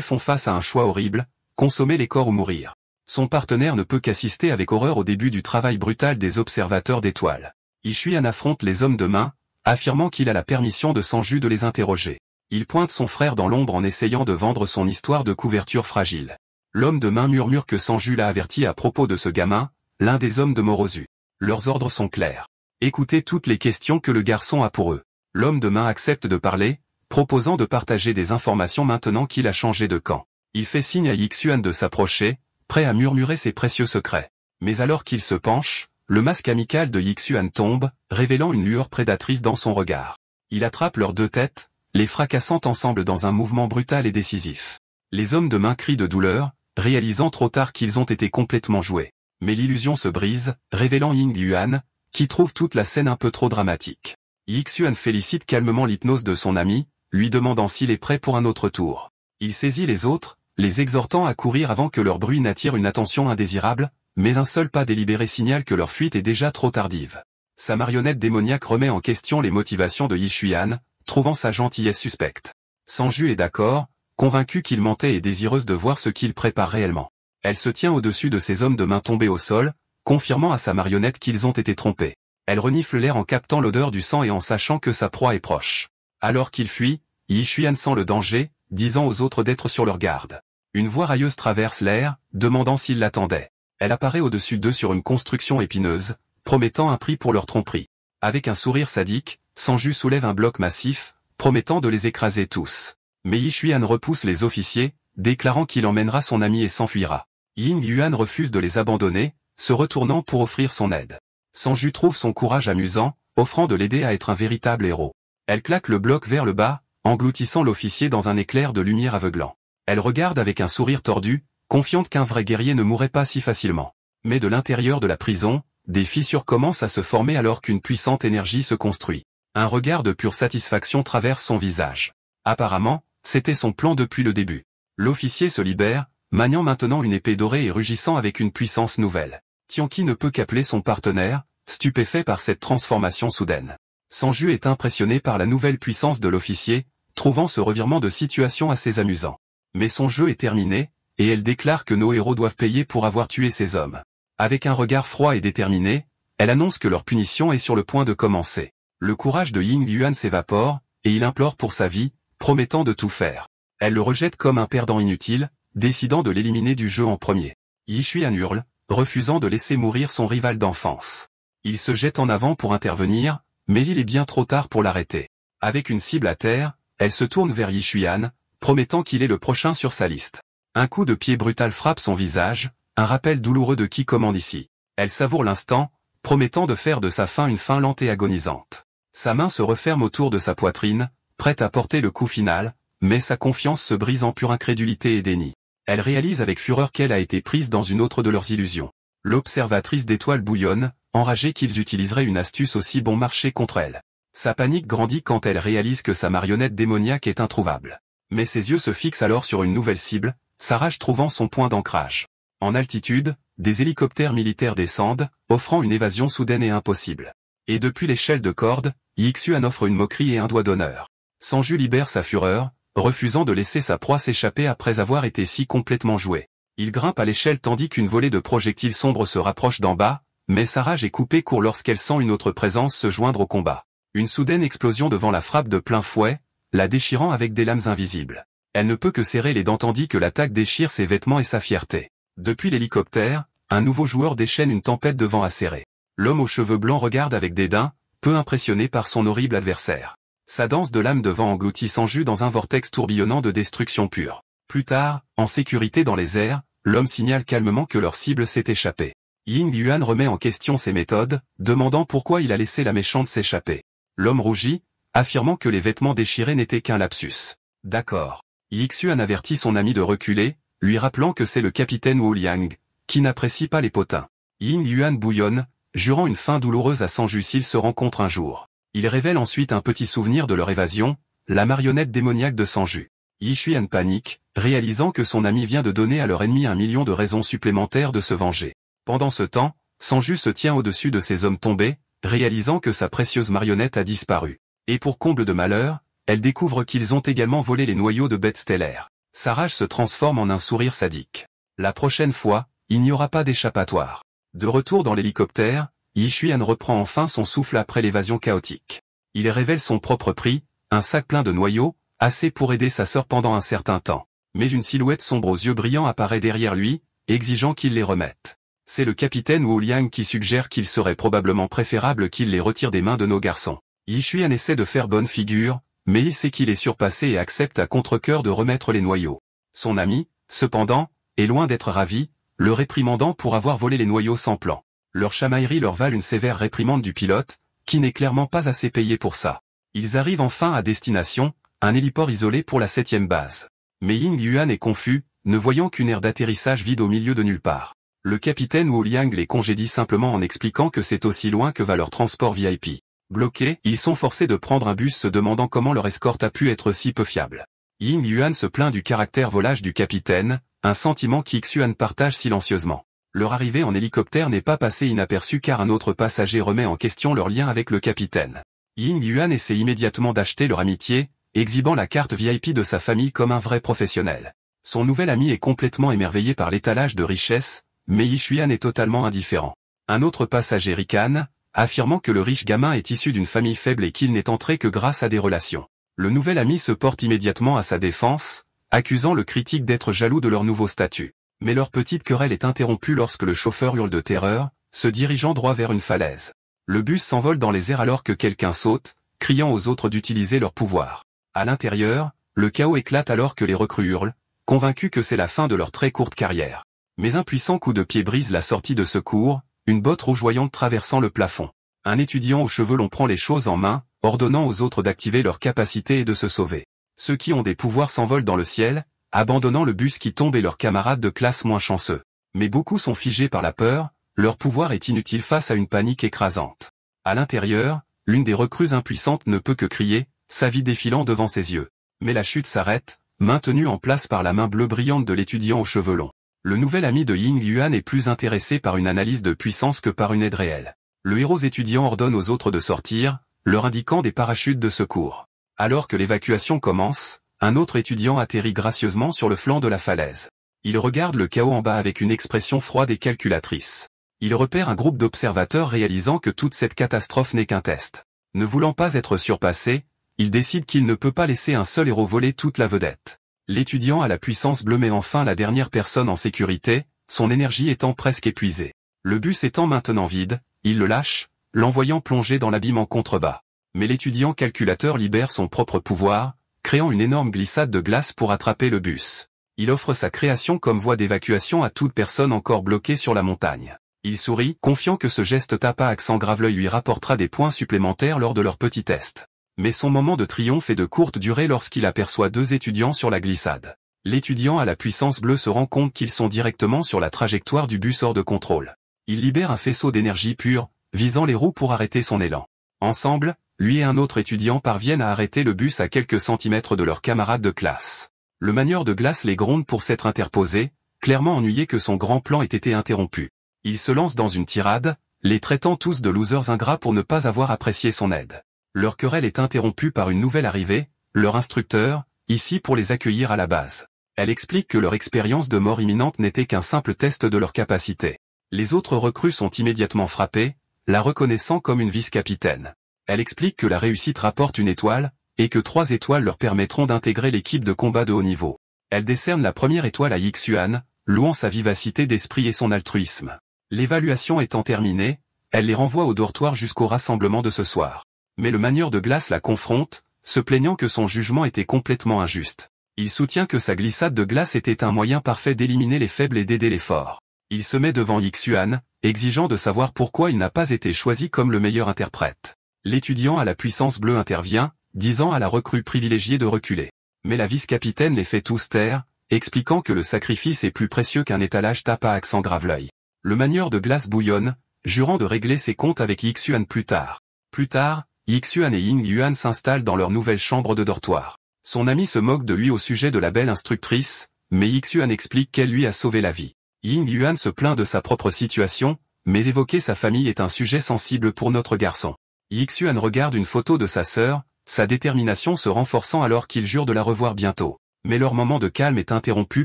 font face à un choix horrible, consommer les corps ou mourir. Son partenaire ne peut qu'assister avec horreur au début du travail brutal des observateurs d'étoiles. Yixuan affronte les hommes de main, affirmant qu'il a la permission de Sanju de les interroger. Il pointe son frère dans l'ombre en essayant de vendre son histoire de couverture fragile. L'homme de main murmure que Sanju l'a averti à propos de ce gamin, l'un des hommes de Morozu. Leurs ordres sont clairs. Écoutez toutes les questions que le garçon a pour eux. L'homme de main accepte de parler, proposant de partager des informations maintenant qu'il a changé de camp. Il fait signe à Yixuan de s'approcher, prêt à murmurer ses précieux secrets. Mais alors qu'il se penche, le masque amical de Yixuan tombe, révélant une lueur prédatrice dans son regard. Il attrape leurs deux têtes, les fracassant ensemble dans un mouvement brutal et décisif. Les hommes de main crient de douleur, réalisant trop tard qu'ils ont été complètement joués. Mais l'illusion se brise, révélant Ying Yuan, qui trouve toute la scène un peu trop dramatique. Yixuan félicite calmement l'hypnose de son ami, lui demandant s'il est prêt pour un autre tour. Il saisit les autres, les exhortant à courir avant que leur bruit n'attire une attention indésirable, mais un seul pas délibéré signale que leur fuite est déjà trop tardive. Sa marionnette démoniaque remet en question les motivations de Yi Xuan, trouvant sa gentillesse suspecte. Sanju est d'accord, convaincue qu'il mentait et désireuse de voir ce qu'il prépare réellement. Elle se tient au-dessus de ces hommes de main tombés au sol, confirmant à sa marionnette qu'ils ont été trompés. Elle renifle l'air en captant l'odeur du sang et en sachant que sa proie est proche. Alors qu'il fuit, Yi Xuan sent le danger, disant aux autres d'être sur leur garde. Une voix railleuse traverse l'air, demandant s'ils l'attendaient. Elle apparaît au-dessus d'eux sur une construction épineuse, promettant un prix pour leur tromperie. Avec un sourire sadique, Sanju soulève un bloc massif, promettant de les écraser tous. Mais Yi Xuan repousse les officiers, déclarant qu'il emmènera son ami et s'enfuira. Ying Yuan refuse de les abandonner, se retournant pour offrir son aide. Sanju trouve son courage amusant, offrant de l'aider à être un véritable héros. Elle claque le bloc vers le bas, engloutissant l'officier dans un éclair de lumière aveuglant. Elle regarde avec un sourire tordu, confiante qu'un vrai guerrier ne mourrait pas si facilement. Mais de l'intérieur de la prison, des fissures commencent à se former alors qu'une puissante énergie se construit. Un regard de pure satisfaction traverse son visage. Apparemment, c'était son plan depuis le début. L'officier se libère, maniant maintenant une épée dorée et rugissant avec une puissance nouvelle. Tianqi ne peut qu'appeler son partenaire, stupéfait par cette transformation soudaine. Sanju est impressionné par la nouvelle puissance de l'officier, trouvant ce revirement de situation assez amusant. Mais son jeu est terminé, et elle déclare que nos héros doivent payer pour avoir tué ces hommes. Avec un regard froid et déterminé, elle annonce que leur punition est sur le point de commencer. Le courage de Ying Yuan s'évapore, et il implore pour sa vie, promettant de tout faire. Elle le rejette comme un perdant inutile, décidant de l'éliminer du jeu en premier. Yi Xuan hurle, refusant de laisser mourir son rival d'enfance. Il se jette en avant pour intervenir, mais il est bien trop tard pour l'arrêter. Avec une cible à terre, elle se tourne vers Yi Xuan, promettant qu'il est le prochain sur sa liste. Un coup de pied brutal frappe son visage, un rappel douloureux de qui commande ici. Elle savoure l'instant, promettant de faire de sa fin une fin lente et agonisante. Sa main se referme autour de sa poitrine, prête à porter le coup final, mais sa confiance se brise en pure incrédulité et déni. Elle réalise avec fureur qu'elle a été prise dans une autre de leurs illusions. L'observatrice d'étoiles bouillonne, enragée qu'ils utiliseraient une astuce aussi bon marché contre elle. Sa panique grandit quand elle réalise que sa marionnette démoniaque est introuvable. Mais ses yeux se fixent alors sur une nouvelle cible, sa rage trouvant son point d'ancrage. En altitude, des hélicoptères militaires descendent, offrant une évasion soudaine et impossible. Et depuis l'échelle de corde, Yi Xuan offre une moquerie et un doigt d'honneur. Sanju libère sa fureur, refusant de laisser sa proie s'échapper après avoir été si complètement joué. Il grimpe à l'échelle tandis qu'une volée de projectiles sombres se rapproche d'en bas, mais sa rage est coupée court lorsqu'elle sent une autre présence se joindre au combat. Une soudaine explosion devant la frappe de plein fouet, la déchirant avec des lames invisibles. Elle ne peut que serrer les dents tandis que l'attaque déchire ses vêtements et sa fierté. Depuis l'hélicoptère, un nouveau joueur déchaîne une tempête de vent acéré. L'homme aux cheveux blancs regarde avec dédain, peu impressionné par son horrible adversaire. Sa danse de lames de vent engloutit Sanju dans un vortex tourbillonnant de destruction pure. Plus tard, en sécurité dans les airs, l'homme signale calmement que leur cible s'est échappée. Ying Yuan remet en question ses méthodes, demandant pourquoi il a laissé la méchante s'échapper. L'homme rougit, affirmant que les vêtements déchirés n'étaient qu'un lapsus. D'accord. Yi Xuan avertit son ami de reculer, lui rappelant que c'est le capitaine Wu Liang, qui n'apprécie pas les potins. Ying Yuan bouillonne, jurant une fin douloureuse à Sanju s'ils se rencontrent un jour. Il révèle ensuite un petit souvenir de leur évasion, la marionnette démoniaque de Sanju. Yi Xuan panique, réalisant que son ami vient de donner à leur ennemi 1 million de raisons supplémentaires de se venger. Pendant ce temps, Sanju se tient au-dessus de ces hommes tombés, réalisant que sa précieuse marionnette a disparu. Et pour comble de malheur, elle découvre qu'ils ont également volé les noyaux de bêtes stellaires. Sa rage se transforme en un sourire sadique. La prochaine fois, il n'y aura pas d'échappatoire. De retour dans l'hélicoptère, Yi Xuan reprend enfin son souffle après l'évasion chaotique. Il révèle son propre prix, un sac plein de noyaux, assez pour aider sa sœur pendant un certain temps. Mais une silhouette sombre aux yeux brillants apparaît derrière lui, exigeant qu'il les remette. C'est le capitaine Wu Liang qui suggère qu'il serait probablement préférable qu'il les retire des mains de nos garçons. Yi Xuan essaie de faire bonne figure, mais il sait qu'il est surpassé et accepte à contre-cœur de remettre les noyaux. Son ami, cependant, est loin d'être ravi, le réprimandant pour avoir volé les noyaux sans plan. Leur chamaillerie leur valent une sévère réprimande du pilote, qui n'est clairement pas assez payé pour ça. Ils arrivent enfin à destination, un héliport isolé pour la 7e base. Mais Ying Yuan est confus, ne voyant qu'une aire d'atterrissage vide au milieu de nulle part. Le capitaine Wu Liang les congédie simplement en expliquant que c'est aussi loin que va leur transport VIP. Bloqués, ils sont forcés de prendre un bus se demandant comment leur escorte a pu être si peu fiable. Ying Yuan se plaint du caractère volage du capitaine, un sentiment qu'Yi Xuan partage silencieusement. Leur arrivée en hélicoptère n'est pas passée inaperçue car un autre passager remet en question leur lien avec le capitaine. Ying Yuan essaie immédiatement d'acheter leur amitié, exhibant la carte VIP de sa famille comme un vrai professionnel. Son nouvel ami est complètement émerveillé par l'étalage de richesses, mais Yi Xuan est totalement indifférent. Un autre passager ricane, affirmant que le riche gamin est issu d'une famille faible et qu'il n'est entré que grâce à des relations. Le nouvel ami se porte immédiatement à sa défense, accusant le critique d'être jaloux de leur nouveau statut. Mais leur petite querelle est interrompue lorsque le chauffeur hurle de terreur, se dirigeant droit vers une falaise. Le bus s'envole dans les airs alors que quelqu'un saute, criant aux autres d'utiliser leur pouvoir. À l'intérieur, le chaos éclate alors que les recrues hurlent, convaincus que c'est la fin de leur très courte carrière. Mais un puissant coup de pied brise la sortie de secours, une botte rougeoyante traversant le plafond. Un étudiant aux cheveux longs prend les choses en main, ordonnant aux autres d'activer leurs capacités et de se sauver. Ceux qui ont des pouvoirs s'envolent dans le ciel, abandonnant le bus qui tombe et leurs camarades de classe moins chanceux. Mais beaucoup sont figés par la peur, leur pouvoir est inutile face à une panique écrasante. À l'intérieur, l'une des recrues impuissantes ne peut que crier, sa vie défilant devant ses yeux. Mais la chute s'arrête, maintenue en place par la main bleue brillante de l'étudiant aux cheveux longs. Le nouvel ami de Ying Yuan est plus intéressé par une analyse de puissance que par une aide réelle. Le héros étudiant ordonne aux autres de sortir, leur indiquant des parachutes de secours. Alors que l'évacuation commence, un autre étudiant atterrit gracieusement sur le flanc de la falaise. Il regarde le chaos en bas avec une expression froide et calculatrice. Il repère un groupe d'observateurs réalisant que toute cette catastrophe n'est qu'un test. Ne voulant pas être surpassé, il décide qu'il ne peut pas laisser un seul héros voler toute la vedette. L'étudiant à la puissance bleue met enfin la dernière personne en sécurité, son énergie étant presque épuisée. Le bus étant maintenant vide, il le lâche, l'envoyant plonger dans l'abîme en contrebas. Mais l'étudiant calculateur libère son propre pouvoir, créant une énorme glissade de glace pour attraper le bus. Il offre sa création comme voie d'évacuation à toute personne encore bloquée sur la montagne. Il sourit, confiant que ce geste tape à accent grave l'œil lui rapportera des points supplémentaires lors de leur petit test. Mais son moment de triomphe est de courte durée lorsqu'il aperçoit deux étudiants sur la glissade. L'étudiant à la puissance bleue se rend compte qu'ils sont directement sur la trajectoire du bus hors de contrôle. Il libère un faisceau d'énergie pure, visant les roues pour arrêter son élan. Ensemble, lui et un autre étudiant parviennent à arrêter le bus à quelques centimètres de leurs camarades de classe. Le manieur de glace les gronde pour s'être interposé, clairement ennuyé que son grand plan ait été interrompu. Il se lance dans une tirade, les traitant tous de losers ingrats pour ne pas avoir apprécié son aide. Leur querelle est interrompue par une nouvelle arrivée, leur instructeur, ici pour les accueillir à la base. Elle explique que leur expérience de mort imminente n'était qu'un simple test de leur capacité. Les autres recrues sont immédiatement frappées, la reconnaissant comme une vice-capitaine. Elle explique que la réussite rapporte une étoile, et que 3 étoiles leur permettront d'intégrer l'équipe de combat de haut niveau. Elle décerne la première étoile à Yi Xuan, louant sa vivacité d'esprit et son altruisme. L'évaluation étant terminée, elle les renvoie au dortoir jusqu'au rassemblement de ce soir. Mais le manieur de glace la confronte, se plaignant que son jugement était complètement injuste. Il soutient que sa glissade de glace était un moyen parfait d'éliminer les faibles et d'aider les forts. Il se met devant Yi Xuan, exigeant de savoir pourquoi il n'a pas été choisi comme le meilleur interprète. L'étudiant à la puissance bleue intervient, disant à la recrue privilégiée de reculer. Mais la vice-capitaine les fait tous taire, expliquant que le sacrifice est plus précieux qu'un étalage tape à accent grave l'œil. Le manieur de glace bouillonne, jurant de régler ses comptes avec Yi Xuan plus tard. Plus tard, Yi Xuan et Ying Yuan s'installent dans leur nouvelle chambre de dortoir. Son ami se moque de lui au sujet de la belle instructrice, mais Yi Xuan explique qu'elle lui a sauvé la vie. Ying Yuan se plaint de sa propre situation, mais évoquer sa famille est un sujet sensible pour notre garçon. Yi Xuan regarde une photo de sa sœur, sa détermination se renforçant alors qu'il jure de la revoir bientôt. Mais leur moment de calme est interrompu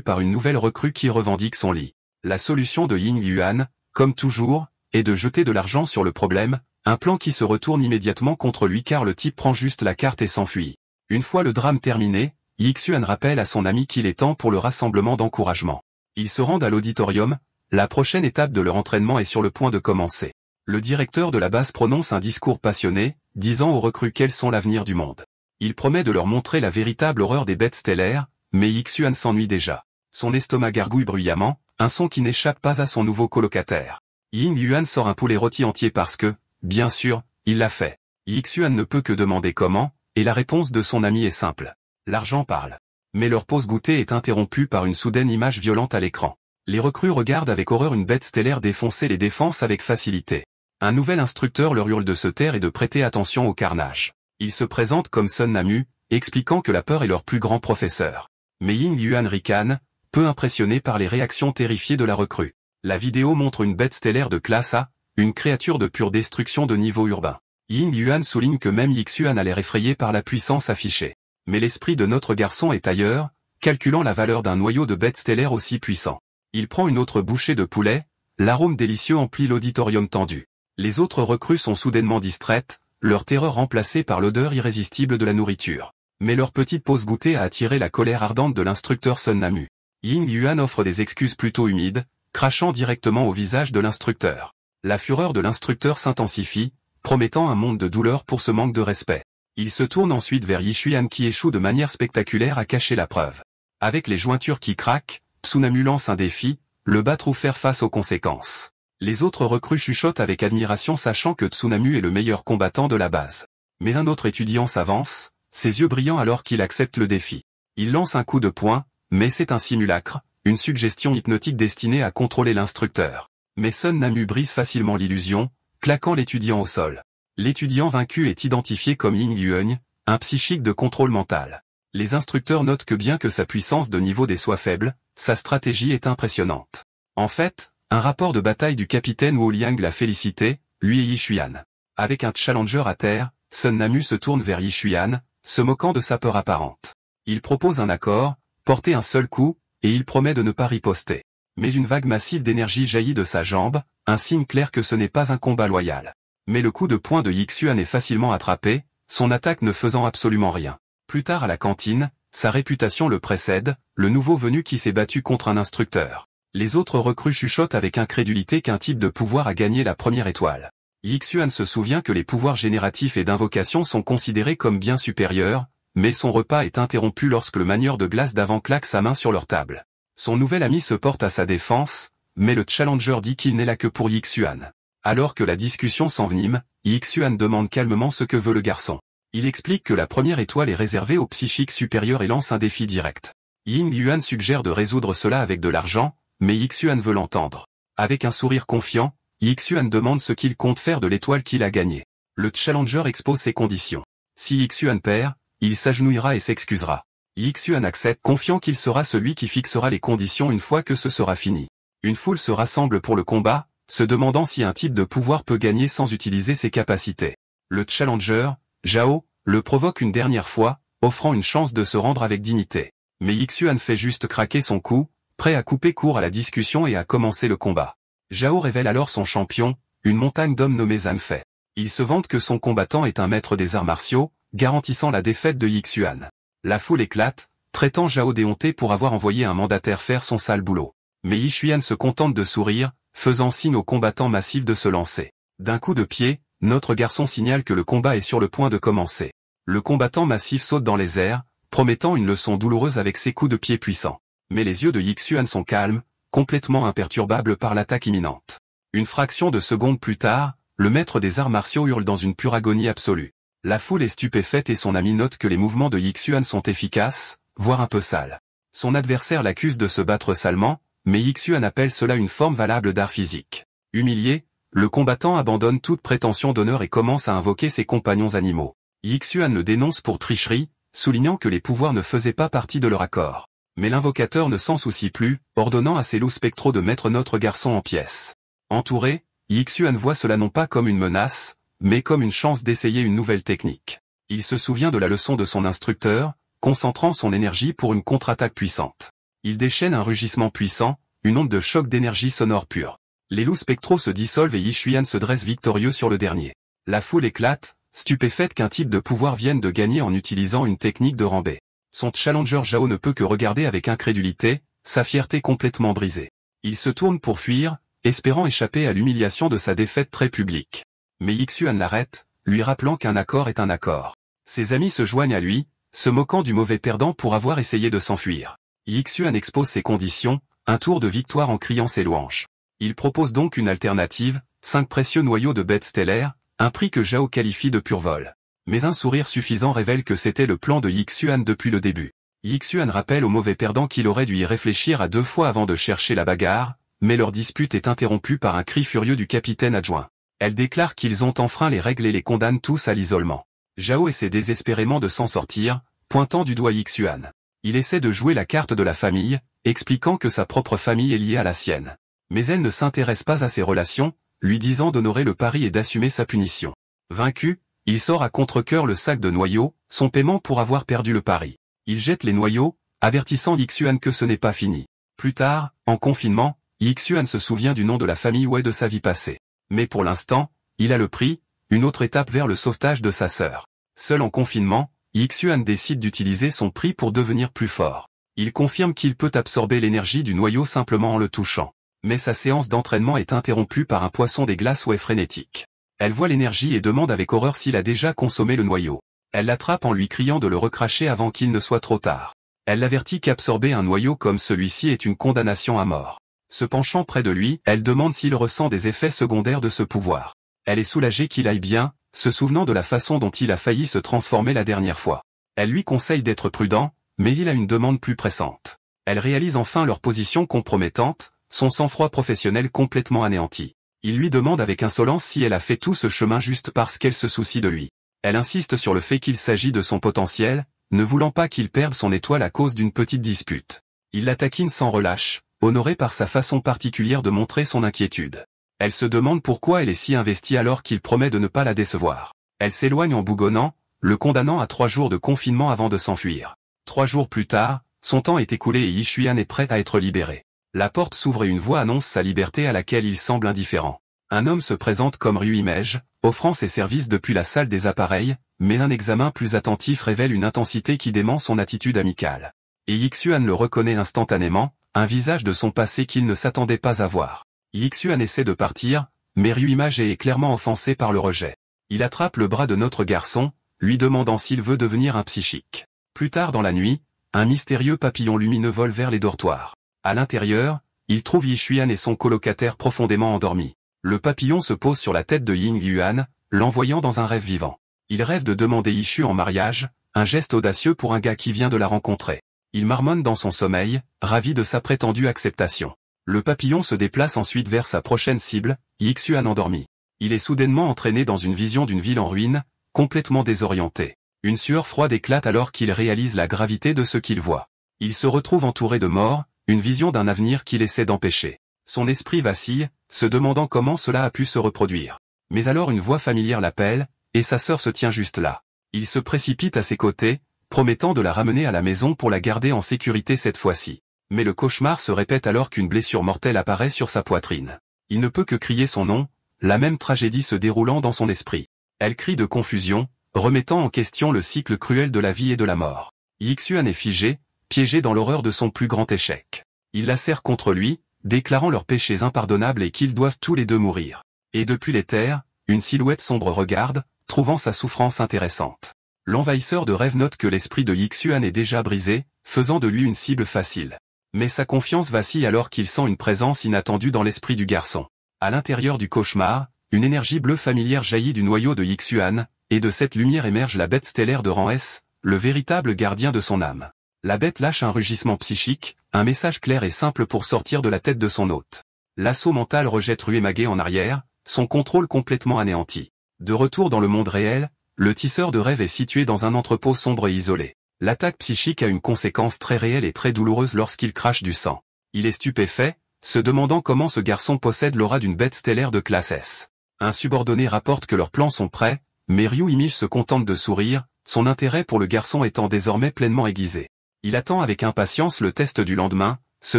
par une nouvelle recrue qui revendique son lit. La solution de Ying Yuan, comme toujours, est de jeter de l'argent sur le problème, un plan qui se retourne immédiatement contre lui car le type prend juste la carte et s'enfuit. Une fois le drame terminé, Yi Xuan rappelle à son ami qu'il est temps pour le rassemblement d'encouragement. Ils se rendent à l'auditorium, la prochaine étape de leur entraînement est sur le point de commencer. Le directeur de la base prononce un discours passionné, disant aux recrues qu'elles sont l'avenir du monde. Il promet de leur montrer la véritable horreur des bêtes stellaires, mais Yi Xuan s'ennuie déjà. Son estomac gargouille bruyamment, un son qui n'échappe pas à son nouveau colocataire. Ying Yuan sort un poulet rôti entier parce que, bien sûr, il l'a fait. Yi Xuan ne peut que demander comment, et la réponse de son ami est simple. L'argent parle. Mais leur pause goûter est interrompue par une soudaine image violente à l'écran. Les recrues regardent avec horreur une bête stellaire défoncer les défenses avec facilité. Un nouvel instructeur leur hurle de se taire et de prêter attention au carnage. Il se présente comme Sun Namu, expliquant que la peur est leur plus grand professeur. Mais Ying Yuan ricane, peu impressionné par les réactions terrifiées de la recrue. La vidéo montre une bête stellaire de classe A, une créature de pure destruction de niveau urbain. Ying Yuan souligne que même Yixuan a l'air effrayé par la puissance affichée. Mais l'esprit de notre garçon est ailleurs, calculant la valeur d'un noyau de bête stellaire aussi puissant. Il prend une autre bouchée de poulet, l'arôme délicieux emplit l'auditorium tendu. Les autres recrues sont soudainement distraites, leur terreur remplacée par l'odeur irrésistible de la nourriture. Mais leur petite pause goûtée a attiré la colère ardente de l'instructeur Sun Namu. Ying Yuan offre des excuses plutôt humides, crachant directement au visage de l'instructeur. La fureur de l'instructeur s'intensifie, promettant un monde de douleur pour ce manque de respect. Il se tourne ensuite vers Yixuan qui échoue de manière spectaculaire à cacher la preuve. Avec les jointures qui craquent, Tsunamu lance un défi, le battre ou faire face aux conséquences. Les autres recrues chuchotent avec admiration sachant que Tsunamu est le meilleur combattant de la base. Mais un autre étudiant s'avance, ses yeux brillants alors qu'il accepte le défi. Il lance un coup de poing, mais c'est un simulacre, une suggestion hypnotique destinée à contrôler l'instructeur. Mais Sun Namu brise facilement l'illusion, claquant l'étudiant au sol. L'étudiant vaincu est identifié comme Ying Yuan, un psychique de contrôle mental. Les instructeurs notent que bien que sa puissance de niveau des soit faible, sa stratégie est impressionnante. En fait, un rapport de bataille du capitaine Wu Liang l'a félicité, lui et Yixuan. Avec un challenger à terre, Sun Namu se tourne vers Yixuan, se moquant de sa peur apparente. Il propose un accord, porter un seul coup, et il promet de ne pas riposter. Mais une vague massive d'énergie jaillit de sa jambe, un signe clair que ce n'est pas un combat loyal. Mais le coup de poing de Yixuan est facilement attrapé, son attaque ne faisant absolument rien. Plus tard à la cantine, sa réputation le précède, le nouveau venu qui s'est battu contre un instructeur. Les autres recrues chuchotent avec incrédulité qu'un type de pouvoir a gagné la première étoile. Yixuan se souvient que les pouvoirs génératifs et d'invocation sont considérés comme bien supérieurs, mais son repas est interrompu lorsque le manieur de glace d'avant claque sa main sur leur table. Son nouvel ami se porte à sa défense, mais le challenger dit qu'il n'est là que pour Yixuan. Alors que la discussion s'envenime, Yixuan demande calmement ce que veut le garçon. Il explique que la première étoile est réservée aux psychiques supérieurs et lance un défi direct. Ying Yuan suggère de résoudre cela avec de l'argent, mais Yixuan veut l'entendre. Avec un sourire confiant, Yixuan demande ce qu'il compte faire de l'étoile qu'il a gagnée. Le challenger expose ses conditions. Si Yixuan perd, il s'agenouillera et s'excusera. Yixuan accepte, confiant qu'il sera celui qui fixera les conditions une fois que ce sera fini. Une foule se rassemble pour le combat, se demandant si un type de pouvoir peut gagner sans utiliser ses capacités. Le challenger, Zhao, le provoque une dernière fois, offrant une chance de se rendre avec dignité. Mais Yixuan fait juste craquer son cou, prêt à couper court à la discussion et à commencer le combat. Zhao révèle alors son champion, une montagne d'hommes nommée Zanfei. Il se vante que son combattant est un maître des arts martiaux, garantissant la défaite de Yixuan. La foule éclate, traitant Zhao déhonté pour avoir envoyé un mandataire faire son sale boulot. Mais Yixuan se contente de sourire, faisant signe aux combattants massifs de se lancer. D'un coup de pied, notre garçon signale que le combat est sur le point de commencer. Le combattant massif saute dans les airs, promettant une leçon douloureuse avec ses coups de pied puissants. Mais les yeux de Yixuan sont calmes, complètement imperturbables par l'attaque imminente. Une fraction de seconde plus tard, le maître des arts martiaux hurle dans une pure agonie absolue. La foule est stupéfaite et son ami note que les mouvements de Yixuan sont efficaces, voire un peu sales. Son adversaire l'accuse de se battre salement, mais Yixuan appelle cela une forme valable d'art physique. Humilié, le combattant abandonne toute prétention d'honneur et commence à invoquer ses compagnons animaux. Yixuan le dénonce pour tricherie, soulignant que les pouvoirs ne faisaient pas partie de leur accord. Mais l'invocateur ne s'en soucie plus, ordonnant à ses loups spectraux de mettre notre garçon en pièces. Entouré, Yixuan voit cela non pas comme une menace, mais comme une chance d'essayer une nouvelle technique. Il se souvient de la leçon de son instructeur, concentrant son énergie pour une contre-attaque puissante. Il déchaîne un rugissement puissant, une onde de choc d'énergie sonore pure. Les loups spectraux se dissolvent et Yixuan se dresse victorieux sur le dernier. La foule éclate, stupéfaite qu'un type de pouvoir vienne de gagner en utilisant une technique de rambé. Son challenger Zhao ne peut que regarder avec incrédulité, sa fierté complètement brisée. Il se tourne pour fuir, espérant échapper à l'humiliation de sa défaite très publique. Mais Yixuan l'arrête, lui rappelant qu'un accord est un accord. Ses amis se joignent à lui, se moquant du mauvais perdant pour avoir essayé de s'enfuir. Yixuan expose ses conditions, un tour de victoire en criant ses louanges. Il propose donc une alternative, 5 précieux noyaux de bêtes stellaires, un prix que Zhao qualifie de pur vol. Mais un sourire suffisant révèle que c'était le plan de Yixuan depuis le début. Yixuan rappelle au mauvais perdant qu'il aurait dû y réfléchir à 2 fois avant de chercher la bagarre, mais leur dispute est interrompue par un cri furieux du capitaine adjoint. Elle déclare qu'ils ont enfreint les règles et les condamne tous à l'isolement. Zhao essaie désespérément de s'en sortir, pointant du doigt Yixuan. Il essaie de jouer la carte de la famille, expliquant que sa propre famille est liée à la sienne. Mais elle ne s'intéresse pas à ses relations, lui disant d'honorer le pari et d'assumer sa punition. Vaincu, il sort à contre-cœur le sac de noyaux, son paiement pour avoir perdu le pari. Il jette les noyaux, avertissant Yixuan que ce n'est pas fini. Plus tard, en confinement, Yixuan se souvient du nom de la famille ou de sa vie passée. Mais pour l'instant, il a le prix, une autre étape vers le sauvetage de sa sœur. Seul en confinement, Yixuan décide d'utiliser son prix pour devenir plus fort. Il confirme qu'il peut absorber l'énergie du noyau simplement en le touchant. Mais sa séance d'entraînement est interrompue par un poisson des glaces ou est frénétique. Elle voit l'énergie et demande avec horreur s'il a déjà consommé le noyau. Elle l'attrape en lui criant de le recracher avant qu'il ne soit trop tard. Elle l'avertit qu'absorber un noyau comme celui-ci est une condamnation à mort. Se penchant près de lui, elle demande s'il ressent des effets secondaires de ce pouvoir. Elle est soulagée qu'il aille bien, se souvenant de la façon dont il a failli se transformer la dernière fois. Elle lui conseille d'être prudent, mais il a une demande plus pressante. Elle réalise enfin leur position compromettante, son sang-froid professionnel complètement anéanti. Il lui demande avec insolence si elle a fait tout ce chemin juste parce qu'elle se soucie de lui. Elle insiste sur le fait qu'il s'agit de son potentiel, ne voulant pas qu'il perde son étoile à cause d'une petite dispute. Il la taquine sans relâche, honoré par sa façon particulière de montrer son inquiétude. Elle se demande pourquoi elle est si investie alors qu'il promet de ne pas la décevoir. Elle s'éloigne en bougonnant, le condamnant à 3 jours de confinement avant de s'enfuir. 3 jours plus tard, son temps est écoulé et Yixuan est prêt à être libéré. La porte s'ouvre et une voix annonce sa liberté à laquelle il semble indifférent. Un homme se présente comme Ruimej, offrant ses services depuis la salle des appareils, mais un examen plus attentif révèle une intensité qui dément son attitude amicale. Et Yixuan le reconnaît instantanément, un visage de son passé qu'il ne s'attendait pas à voir. Yixuan essaie de partir, mais Ruimej est clairement offensé par le rejet. Il attrape le bras de notre garçon, lui demandant s'il veut devenir un psychique. Plus tard dans la nuit, un mystérieux papillon lumineux vole vers les dortoirs. À l'intérieur, il trouve Yixuan et son colocataire profondément endormis. Le papillon se pose sur la tête de Ying-Yuan, l'envoyant dans un rêve vivant. Il rêve de demander Yixu en mariage, un geste audacieux pour un gars qui vient de la rencontrer. Il marmonne dans son sommeil, ravi de sa prétendue acceptation. Le papillon se déplace ensuite vers sa prochaine cible, Yixuan endormi. Il est soudainement entraîné dans une vision d'une ville en ruine, complètement désorientée. Une sueur froide éclate alors qu'il réalise la gravité de ce qu'il voit. Il se retrouve entouré de morts, une vision d'un avenir qu'il essaie d'empêcher. Son esprit vacille, se demandant comment cela a pu se reproduire. Mais alors une voix familière l'appelle, et sa sœur se tient juste là. Il se précipite à ses côtés, promettant de la ramener à la maison pour la garder en sécurité cette fois-ci. Mais le cauchemar se répète alors qu'une blessure mortelle apparaît sur sa poitrine. Il ne peut que crier son nom, la même tragédie se déroulant dans son esprit. Elle crie de confusion, remettant en question le cycle cruel de la vie et de la mort. Yixuan est figé, piégé dans l'horreur de son plus grand échec. Il la serre contre lui, déclarant leurs péchés impardonnables et qu'ils doivent tous les deux mourir. Et depuis les terres, une silhouette sombre regarde, trouvant sa souffrance intéressante. L'envahisseur de rêve note que l'esprit de Yixuan est déjà brisé, faisant de lui une cible facile. Mais sa confiance vacille alors qu'il sent une présence inattendue dans l'esprit du garçon. À l'intérieur du cauchemar, une énergie bleue familière jaillit du noyau de Yixuan, et de cette lumière émerge la bête stellaire de rang S, le véritable gardien de son âme. La bête lâche un rugissement psychique, un message clair et simple pour sortir de la tête de son hôte. L'assaut mental rejette Ruimage en arrière, son contrôle complètement anéanti. De retour dans le monde réel, le tisseur de rêve est situé dans un entrepôt sombre et isolé. L'attaque psychique a une conséquence très réelle et très douloureuse lorsqu'il crache du sang. Il est stupéfait, se demandant comment ce garçon possède l'aura d'une bête stellaire de classe S. Un subordonné rapporte que leurs plans sont prêts, mais Ruimage se contente de sourire, son intérêt pour le garçon étant désormais pleinement aiguisé. Il attend avec impatience le test du lendemain, se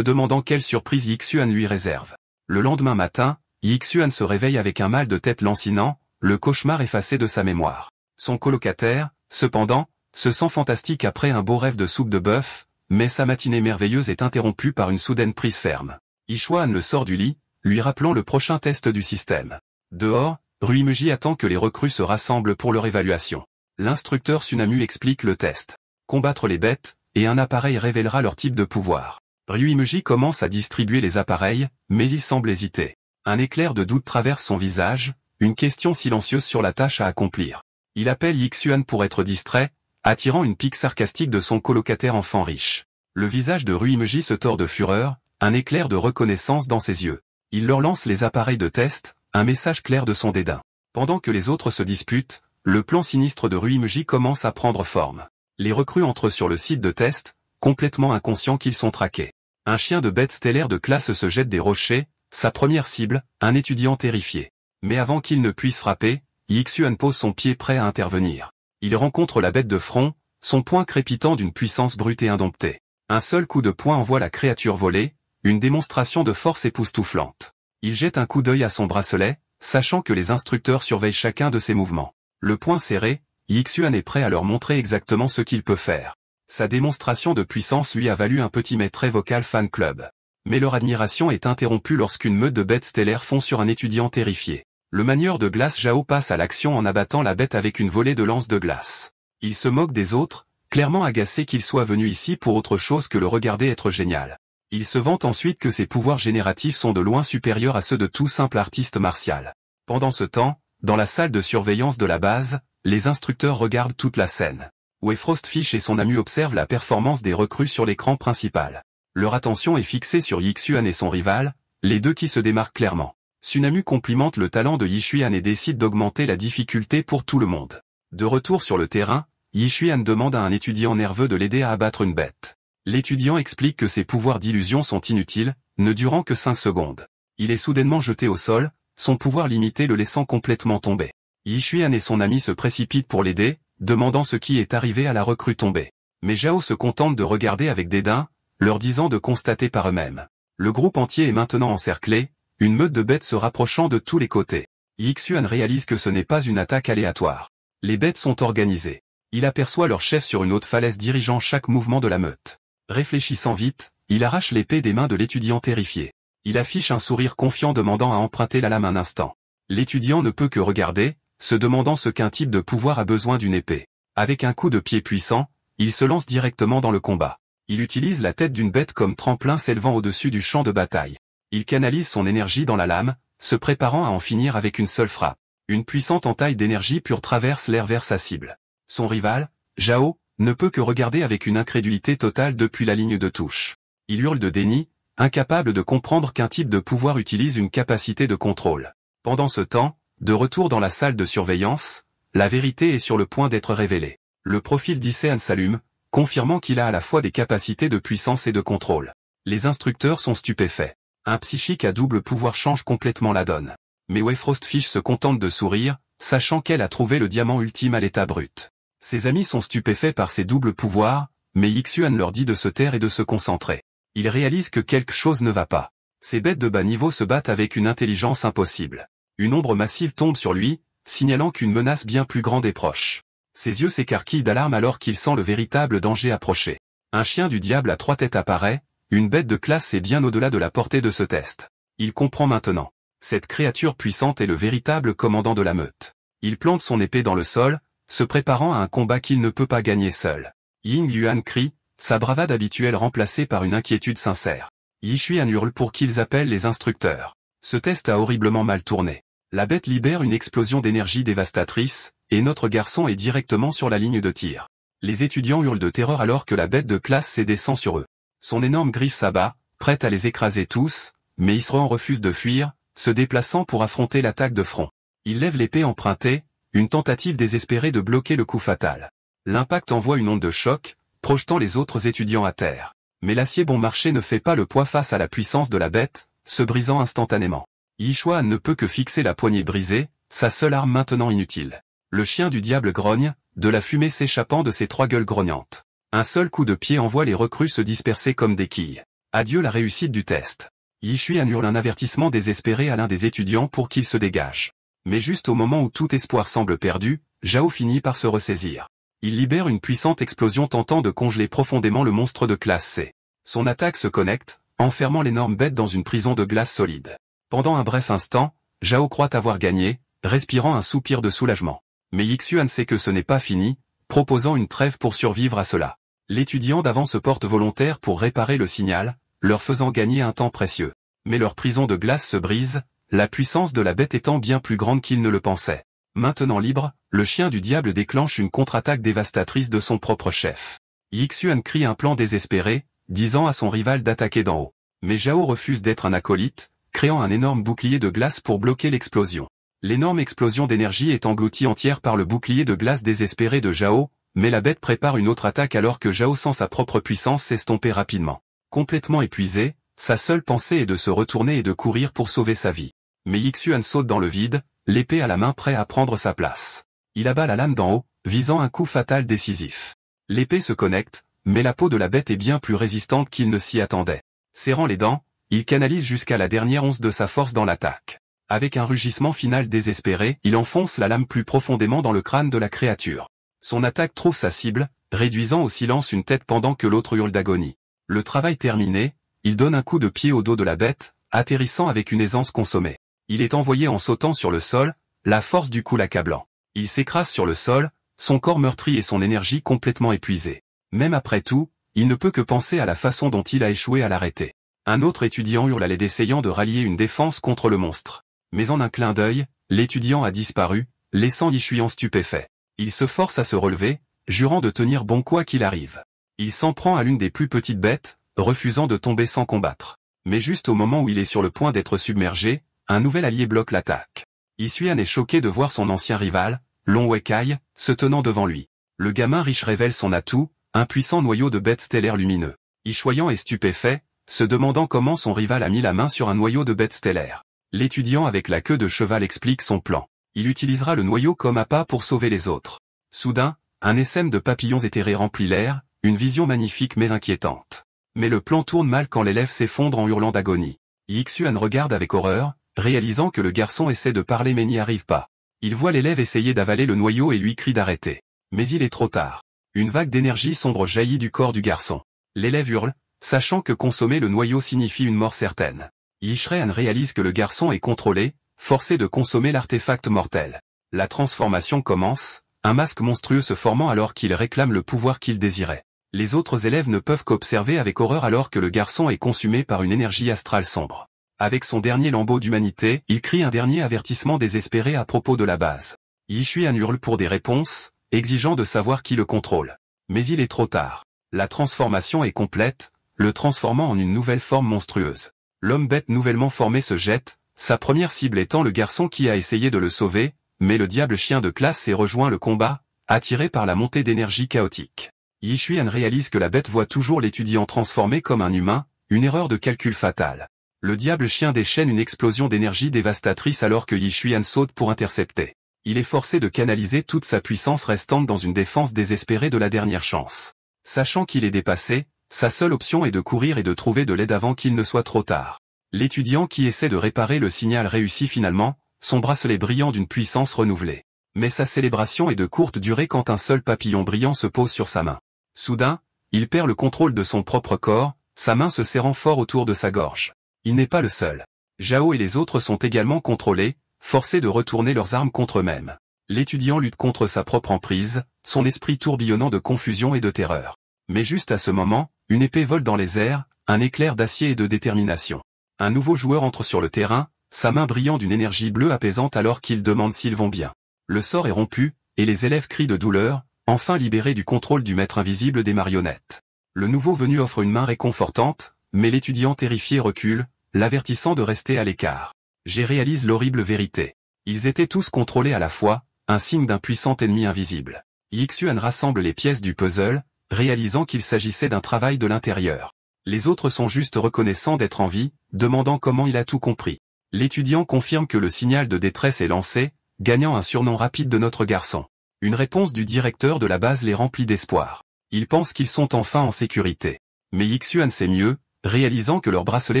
demandant quelle surprise Yixuan lui réserve. Le lendemain matin, Yixuan se réveille avec un mal de tête lancinant, le cauchemar effacé de sa mémoire. Son colocataire, cependant, se sent fantastique après un beau rêve de soupe de bœuf, mais sa matinée merveilleuse est interrompue par une soudaine prise ferme. Yixuan le sort du lit, lui rappelant le prochain test du système. Dehors, Ruimage attend que les recrues se rassemblent pour leur évaluation. L'instructeur Sunamu explique le test. Combattre les bêtes, et un appareil révélera leur type de pouvoir. Ruimage commence à distribuer les appareils, mais il semble hésiter. Un éclair de doute traverse son visage, une question silencieuse sur la tâche à accomplir. Il appelle Yixuan pour être distrait, attirant une pique sarcastique de son colocataire enfant riche. Le visage de Ruimage se tord de fureur, un éclair de reconnaissance dans ses yeux. Il leur lance les appareils de test, un message clair de son dédain. Pendant que les autres se disputent, le plan sinistre de Ruimage commence à prendre forme. Les recrues entrent sur le site de test, complètement inconscients qu'ils sont traqués. Un chien de bête stellaire de classe se jette des rochers, Sa première cible, un étudiant terrifié. Mais avant qu'il ne puisse frapper, Yixuan pose son pied prêt à intervenir. Il rencontre la bête de front, son poing crépitant d'une puissance brute et indomptée. Un seul coup de poing envoie la créature voler, une démonstration de force époustouflante. Il jette un coup d'œil à son bracelet, sachant que les instructeurs surveillent chacun de ses mouvements. Le poing serré, Yixuan est prêt à leur montrer exactement ce qu'il peut faire. Sa démonstration de puissance lui a valu un petit mais très vocal fan club. Mais leur admiration est interrompue lorsqu'une meute de bêtes stellaires fond sur un étudiant terrifié. Le manieur de glace Zhao passe à l'action en abattant la bête avec une volée de lances de glace. Il se moque des autres, clairement agacé qu'il soit venu ici pour autre chose que le regarder être génial. Il se vante ensuite que ses pouvoirs génératifs sont de loin supérieurs à ceux de tout simple artiste martial. Pendant ce temps, dans la salle de surveillance de la base, les instructeurs regardent toute la scène. Wei Frostfish et son ami observent la performance des recrues sur l'écran principal. Leur attention est fixée sur Yixuan et son rival, les deux qui se démarquent clairement. Sunamu complimente le talent de Yixuan et décide d'augmenter la difficulté pour tout le monde. De retour sur le terrain, Yixuan demande à un étudiant nerveux de l'aider à abattre une bête. L'étudiant explique que ses pouvoirs d'illusion sont inutiles, ne durant que 5 secondes. Il est soudainement jeté au sol, son pouvoir limité le laissant complètement tomber. Yixuan et son ami se précipitent pour l'aider, demandant ce qui est arrivé à la recrue tombée. Mais Zhao se contente de regarder avec dédain, leur disant de constater par eux-mêmes. Le groupe entier est maintenant encerclé, une meute de bêtes se rapprochant de tous les côtés. Yixuan réalise que ce n'est pas une attaque aléatoire. Les bêtes sont organisées. Il aperçoit leur chef sur une haute falaise dirigeant chaque mouvement de la meute. Réfléchissant vite, il arrache l'épée des mains de l'étudiant terrifié. Il affiche un sourire confiant demandant à emprunter la lame un instant. L'étudiant ne peut que regarder, se demandant ce qu'un type de pouvoir a besoin d'une épée. Avec un coup de pied puissant, il se lance directement dans le combat. Il utilise la tête d'une bête comme tremplin s'élevant au-dessus du champ de bataille. Il canalise son énergie dans la lame, se préparant à en finir avec une seule frappe. Une puissante entaille d'énergie pure traverse l'air vers sa cible. Son rival, Zhao, ne peut que regarder avec une incrédulité totale depuis la ligne de touche. Il hurle de déni, incapable de comprendre qu'un type de pouvoir utilise une capacité de contrôle. Pendant ce temps, de retour dans la salle de surveillance, la vérité est sur le point d'être révélée. Le profil d'Isean s'allume, confirmant qu'il a à la fois des capacités de puissance et de contrôle. Les instructeurs sont stupéfaits. Un psychique à double pouvoir change complètement la donne. Mais Wei Frostfish se contente de sourire, sachant qu'elle a trouvé le diamant ultime à l'état brut. Ses amis sont stupéfaits par ses doubles pouvoirs, mais Yixuan leur dit de se taire et de se concentrer. Ils réalisent que quelque chose ne va pas. Ces bêtes de bas niveau se battent avec une intelligence impossible. Une ombre massive tombe sur lui, signalant qu'une menace bien plus grande est proche. Ses yeux s'écarquillent d'alarme alors qu'il sent le véritable danger approcher. Un chien du diable à 3 têtes apparaît, une bête de classe est bien au-delà de la portée de ce test. Il comprend maintenant. Cette créature puissante est le véritable commandant de la meute. Il plante son épée dans le sol, se préparant à un combat qu'il ne peut pas gagner seul. Ying Yuan crie, sa bravade habituelle remplacée par une inquiétude sincère. Yixuan hurle pour qu'ils appellent les instructeurs. Ce test a horriblement mal tourné. La bête libère une explosion d'énergie dévastatrice, et notre garçon est directement sur la ligne de tir. Les étudiants hurlent de terreur alors que la bête de classe s'édescend sur eux. Son énorme griffe s'abat, prête à les écraser tous, mais Isran refuse de fuir, se déplaçant pour affronter l'attaque de front. Il lève l'épée empruntée, une tentative désespérée de bloquer le coup fatal. L'impact envoie une onde de choc, projetant les autres étudiants à terre. Mais l'acier bon marché ne fait pas le poids face à la puissance de la bête, se brisant instantanément. Yixuan ne peut que fixer la poignée brisée, sa seule arme maintenant inutile. Le chien du diable grogne, de la fumée s'échappant de ses 3 gueules grognantes. Un seul coup de pied envoie les recrues se disperser comme des quilles. Adieu la réussite du test. Yixuan hurle un avertissement désespéré à l'un des étudiants pour qu'il se dégage. Mais juste au moment où tout espoir semble perdu, Zhao finit par se ressaisir. Il libère une puissante explosion tentant de congeler profondément le monstre de classe C. Son attaque se connecte, enfermant l'énorme bête dans une prison de glace solide. Pendant un bref instant, Zhao croit avoir gagné, respirant un soupir de soulagement. Mais Yixuan sait que ce n'est pas fini, proposant une trêve pour survivre à cela. L'étudiant d'avant se porte volontaire pour réparer le signal, leur faisant gagner un temps précieux. Mais leur prison de glace se brise, la puissance de la bête étant bien plus grande qu'ils ne le pensaient. Maintenant libre, le chien du diable déclenche une contre-attaque dévastatrice de son propre chef. Yixuan crie un plan désespéré, disant à son rival d'attaquer d'en haut. Mais Zhao refuse d'être un acolyte, créant un énorme bouclier de glace pour bloquer l'explosion. L'énorme explosion d'énergie est engloutie entière par le bouclier de glace désespéré de Zhao, mais la bête prépare une autre attaque alors que Zhao sent sa propre puissance s'estomper rapidement. Complètement épuisé, Sa seule pensée est de se retourner et de courir pour sauver sa vie. Mais Yixuan saute dans le vide, l'épée à la main prêt à prendre sa place. Il abat la lame d'en haut, visant un coup fatal décisif. L'épée se connecte, mais la peau de la bête est bien plus résistante qu'il ne s'y attendait. Serrant les dents, il canalise jusqu'à la dernière once de sa force dans l'attaque. Avec un rugissement final désespéré, il enfonce la lame plus profondément dans le crâne de la créature. Son attaque trouve sa cible, réduisant au silence une tête pendant que l'autre hurle d'agonie. Le travail terminé, il donne un coup de pied au dos de la bête, atterrissant avec une aisance consommée. Il est envoyé en sautant sur le sol, la force du coup l'accablant. Il s'écrase sur le sol, son corps meurtri et son énergie complètement épuisée. Même après tout, il ne peut que penser à la façon dont il a échoué à l'arrêter. Un autre étudiant hurle à l'aide essayant de rallier une défense contre le monstre. Mais en un clin d'œil, l'étudiant a disparu, laissant Yixuan stupéfait. Il se force à se relever, jurant de tenir bon quoi qu'il arrive. Il s'en prend à l'une des plus petites bêtes, refusant de tomber sans combattre. Mais juste au moment où il est sur le point d'être submergé, un nouvel allié bloque l'attaque. Yixuan est choqué de voir son ancien rival, Long Weikai, se tenant devant lui. Le gamin riche révèle son atout, un puissant noyau de bêtes stellaires lumineux. Yixuan est stupéfait, se demandant comment son rival a mis la main sur un noyau de bêtes stellaires. L'étudiant avec la queue de cheval explique son plan. Il utilisera le noyau comme appât pour sauver les autres. Soudain, un essaim de papillons éthérés remplit l'air, une vision magnifique mais inquiétante. Mais le plan tourne mal quand l'élève s'effondre en hurlant d'agonie. Yixuan regarde avec horreur, réalisant que le garçon essaie de parler mais n'y arrive pas. Il voit l'élève essayer d'avaler le noyau et lui crie d'arrêter. Mais il est trop tard. Une vague d'énergie sombre jaillit du corps du garçon. L'élève hurle, sachant que consommer le noyau signifie une mort certaine. Yixuan réalise que le garçon est contrôlé, forcé de consommer l'artefact mortel. La transformation commence, un masque monstrueux se formant alors qu'il réclame le pouvoir qu'il désirait. Les autres élèves ne peuvent qu'observer avec horreur alors que le garçon est consumé par une énergie astrale sombre. Avec son dernier lambeau d'humanité, il crie un dernier avertissement désespéré à propos de la base. Yixuan hurle pour des réponses, exigeant de savoir qui le contrôle. Mais il est trop tard. La transformation est complète, le transformant en une nouvelle forme monstrueuse. L'homme-bête nouvellement formé se jette, sa première cible étant le garçon qui a essayé de le sauver, mais le diable chien de classe s'est rejoint le combat, attiré par la montée d'énergie chaotique. Yixuan réalise que la bête voit toujours l'étudiant transformé comme un humain, une erreur de calcul fatale. Le diable chien déchaîne une explosion d'énergie dévastatrice alors que Yixuan saute pour intercepter. Il est forcé de canaliser toute sa puissance restante dans une défense désespérée de la dernière chance. Sachant qu'il est dépassé, sa seule option est de courir et de trouver de l'aide avant qu'il ne soit trop tard. L'étudiant qui essaie de réparer le signal réussit finalement, son bracelet brillant d'une puissance renouvelée. Mais sa célébration est de courte durée quand un seul papillon brillant se pose sur sa main. Soudain, il perd le contrôle de son propre corps, sa main se serrant fort autour de sa gorge. Il n'est pas le seul. Zhao et les autres sont également contrôlés, forcés de retourner leurs armes contre eux-mêmes. L'étudiant lutte contre sa propre emprise, son esprit tourbillonnant de confusion et de terreur. Mais juste à ce moment, une épée vole dans les airs, un éclair d'acier et de détermination. Un nouveau joueur entre sur le terrain, sa main brillant d'une énergie bleue apaisante alors qu'il demande s'ils vont bien. Le sort est rompu, et les élèves crient de douleur, enfin libérés du contrôle du maître invisible des marionnettes. Le nouveau venu offre une main réconfortante, mais l'étudiant terrifié recule, l'avertissant de rester à l'écart. J'ai réalise l'horrible vérité. Ils étaient tous contrôlés à la fois, un signe d'un puissant ennemi invisible. Yixuan rassemble les pièces du puzzle, réalisant qu'il s'agissait d'un travail de l'intérieur. Les autres sont juste reconnaissants d'être en vie, demandant comment il a tout compris. L'étudiant confirme que le signal de détresse est lancé, gagnant un surnom rapide de notre garçon. Une réponse du directeur de la base les remplit d'espoir. Ils pensent qu'ils sont enfin en sécurité. Mais Yixuan sait mieux, réalisant que leurs bracelets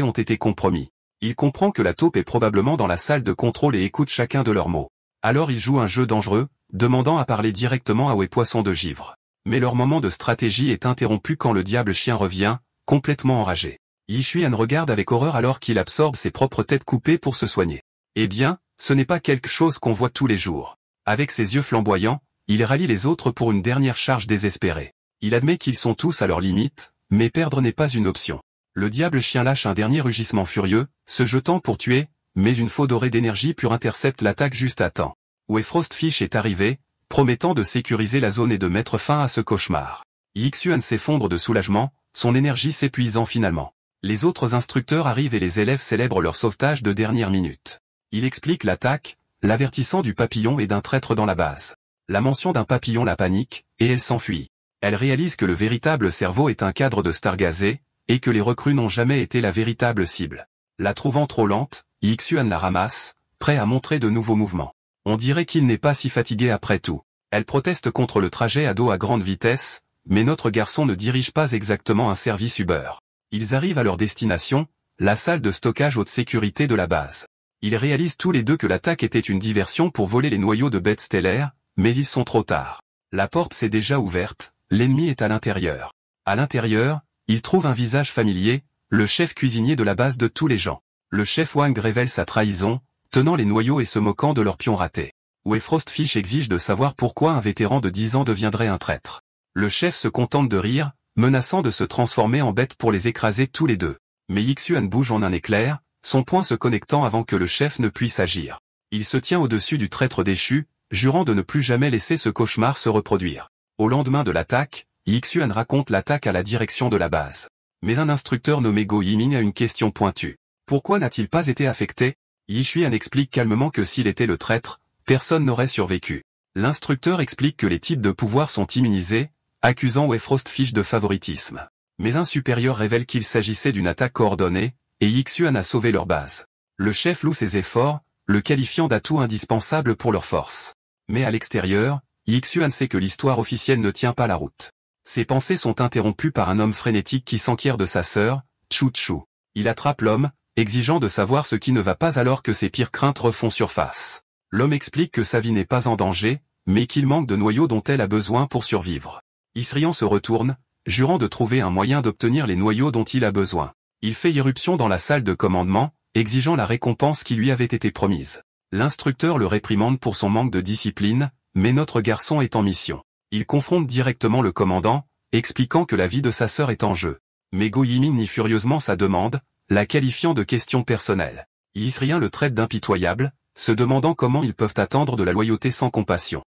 ont été compromis. Il comprend que la taupe est probablement dans la salle de contrôle et écoute chacun de leurs mots. Alors il joue un jeu dangereux, demandant à parler directement à Poisson de Givre. Mais leur moment de stratégie est interrompu quand le diable chien revient, complètement enragé. Yixuan regarde avec horreur alors qu'il absorbe ses propres têtes coupées pour se soigner. Eh bien, ce n'est pas quelque chose qu'on voit tous les jours. Avec ses yeux flamboyants, il rallie les autres pour une dernière charge désespérée. Il admet qu'ils sont tous à leur limite, mais perdre n'est pas une option. Le diable chien lâche un dernier rugissement furieux, se jetant pour tuer, mais une faux dorée d'énergie pure intercepte l'attaque juste à temps. Frostfish est arrivé, promettant de sécuriser la zone et de mettre fin à ce cauchemar. Yixuan s'effondre de soulagement, son énergie s'épuisant finalement. Les autres instructeurs arrivent et les élèves célèbrent leur sauvetage de dernière minute. Il explique l'attaque, l'avertissant du papillon et d'un traître dans la base. La mention d'un papillon la panique, et elle s'enfuit. Elle réalise que le véritable cerveau est un cadre de star gazé, et que les recrues n'ont jamais été la véritable cible. La trouvant trop lente, Yixuan la ramasse, prêt à montrer de nouveaux mouvements. On dirait qu'il n'est pas si fatigué après tout. Elle proteste contre le trajet à dos à grande vitesse, mais notre garçon ne dirige pas exactement un service Uber. Ils arrivent à leur destination, la salle de stockage haute sécurité de la base. Ils réalisent tous les deux que l'attaque était une diversion pour voler les noyaux de bêtes stellaires, mais ils sont trop tard. La porte s'est déjà ouverte, l'ennemi est à l'intérieur. À l'intérieur, ils trouvent un visage familier, le chef cuisinier de la base de tous les gens. Le chef Wang révèle sa trahison, tenant les noyaux et se moquant de leur pion raté. Frostfish exige de savoir pourquoi un vétéran de 10 ans deviendrait un traître. Le chef se contente de rire, menaçant de se transformer en bête pour les écraser tous les deux. Mais Yixuan bouge en un éclair, son poing se connectant avant que le chef ne puisse agir. Il se tient au-dessus du traître déchu, jurant de ne plus jamais laisser ce cauchemar se reproduire. Au lendemain de l'attaque, Yixuan raconte l'attaque à la direction de la base. Mais un instructeur nommé Go Yiming a une question pointue. Pourquoi n'a-t-il pas été affecté? Yixuan explique calmement que s'il était le traître, personne n'aurait survécu. L'instructeur explique que les types de pouvoirs sont immunisés, accusant Frostfish de favoritisme. Mais un supérieur révèle qu'il s'agissait d'une attaque coordonnée, et Yixuan a sauvé leur base. Le chef loue ses efforts, le qualifiant d'atout indispensable pour leur force. Mais à l'extérieur, Yixuan sait que l'histoire officielle ne tient pas la route. Ses pensées sont interrompues par un homme frénétique qui s'enquiert de sa sœur, Chu Chu. Il attrape l'homme, exigeant de savoir ce qui ne va pas alors que ses pires craintes refont surface. L'homme explique que sa vie n'est pas en danger, mais qu'il manque de noyaux dont elle a besoin pour survivre. Israël se retourne, jurant de trouver un moyen d'obtenir les noyaux dont il a besoin. Il fait irruption dans la salle de commandement, exigeant la récompense qui lui avait été promise. L'instructeur le réprimande pour son manque de discipline, mais notre garçon est en mission. Il confronte directement le commandant, expliquant que la vie de sa sœur est en jeu. Mais Go Yiming nie furieusement sa demande, la qualifiant de question personnelle. Israël le traite d'impitoyable, se demandant comment ils peuvent attendre de la loyauté sans compassion.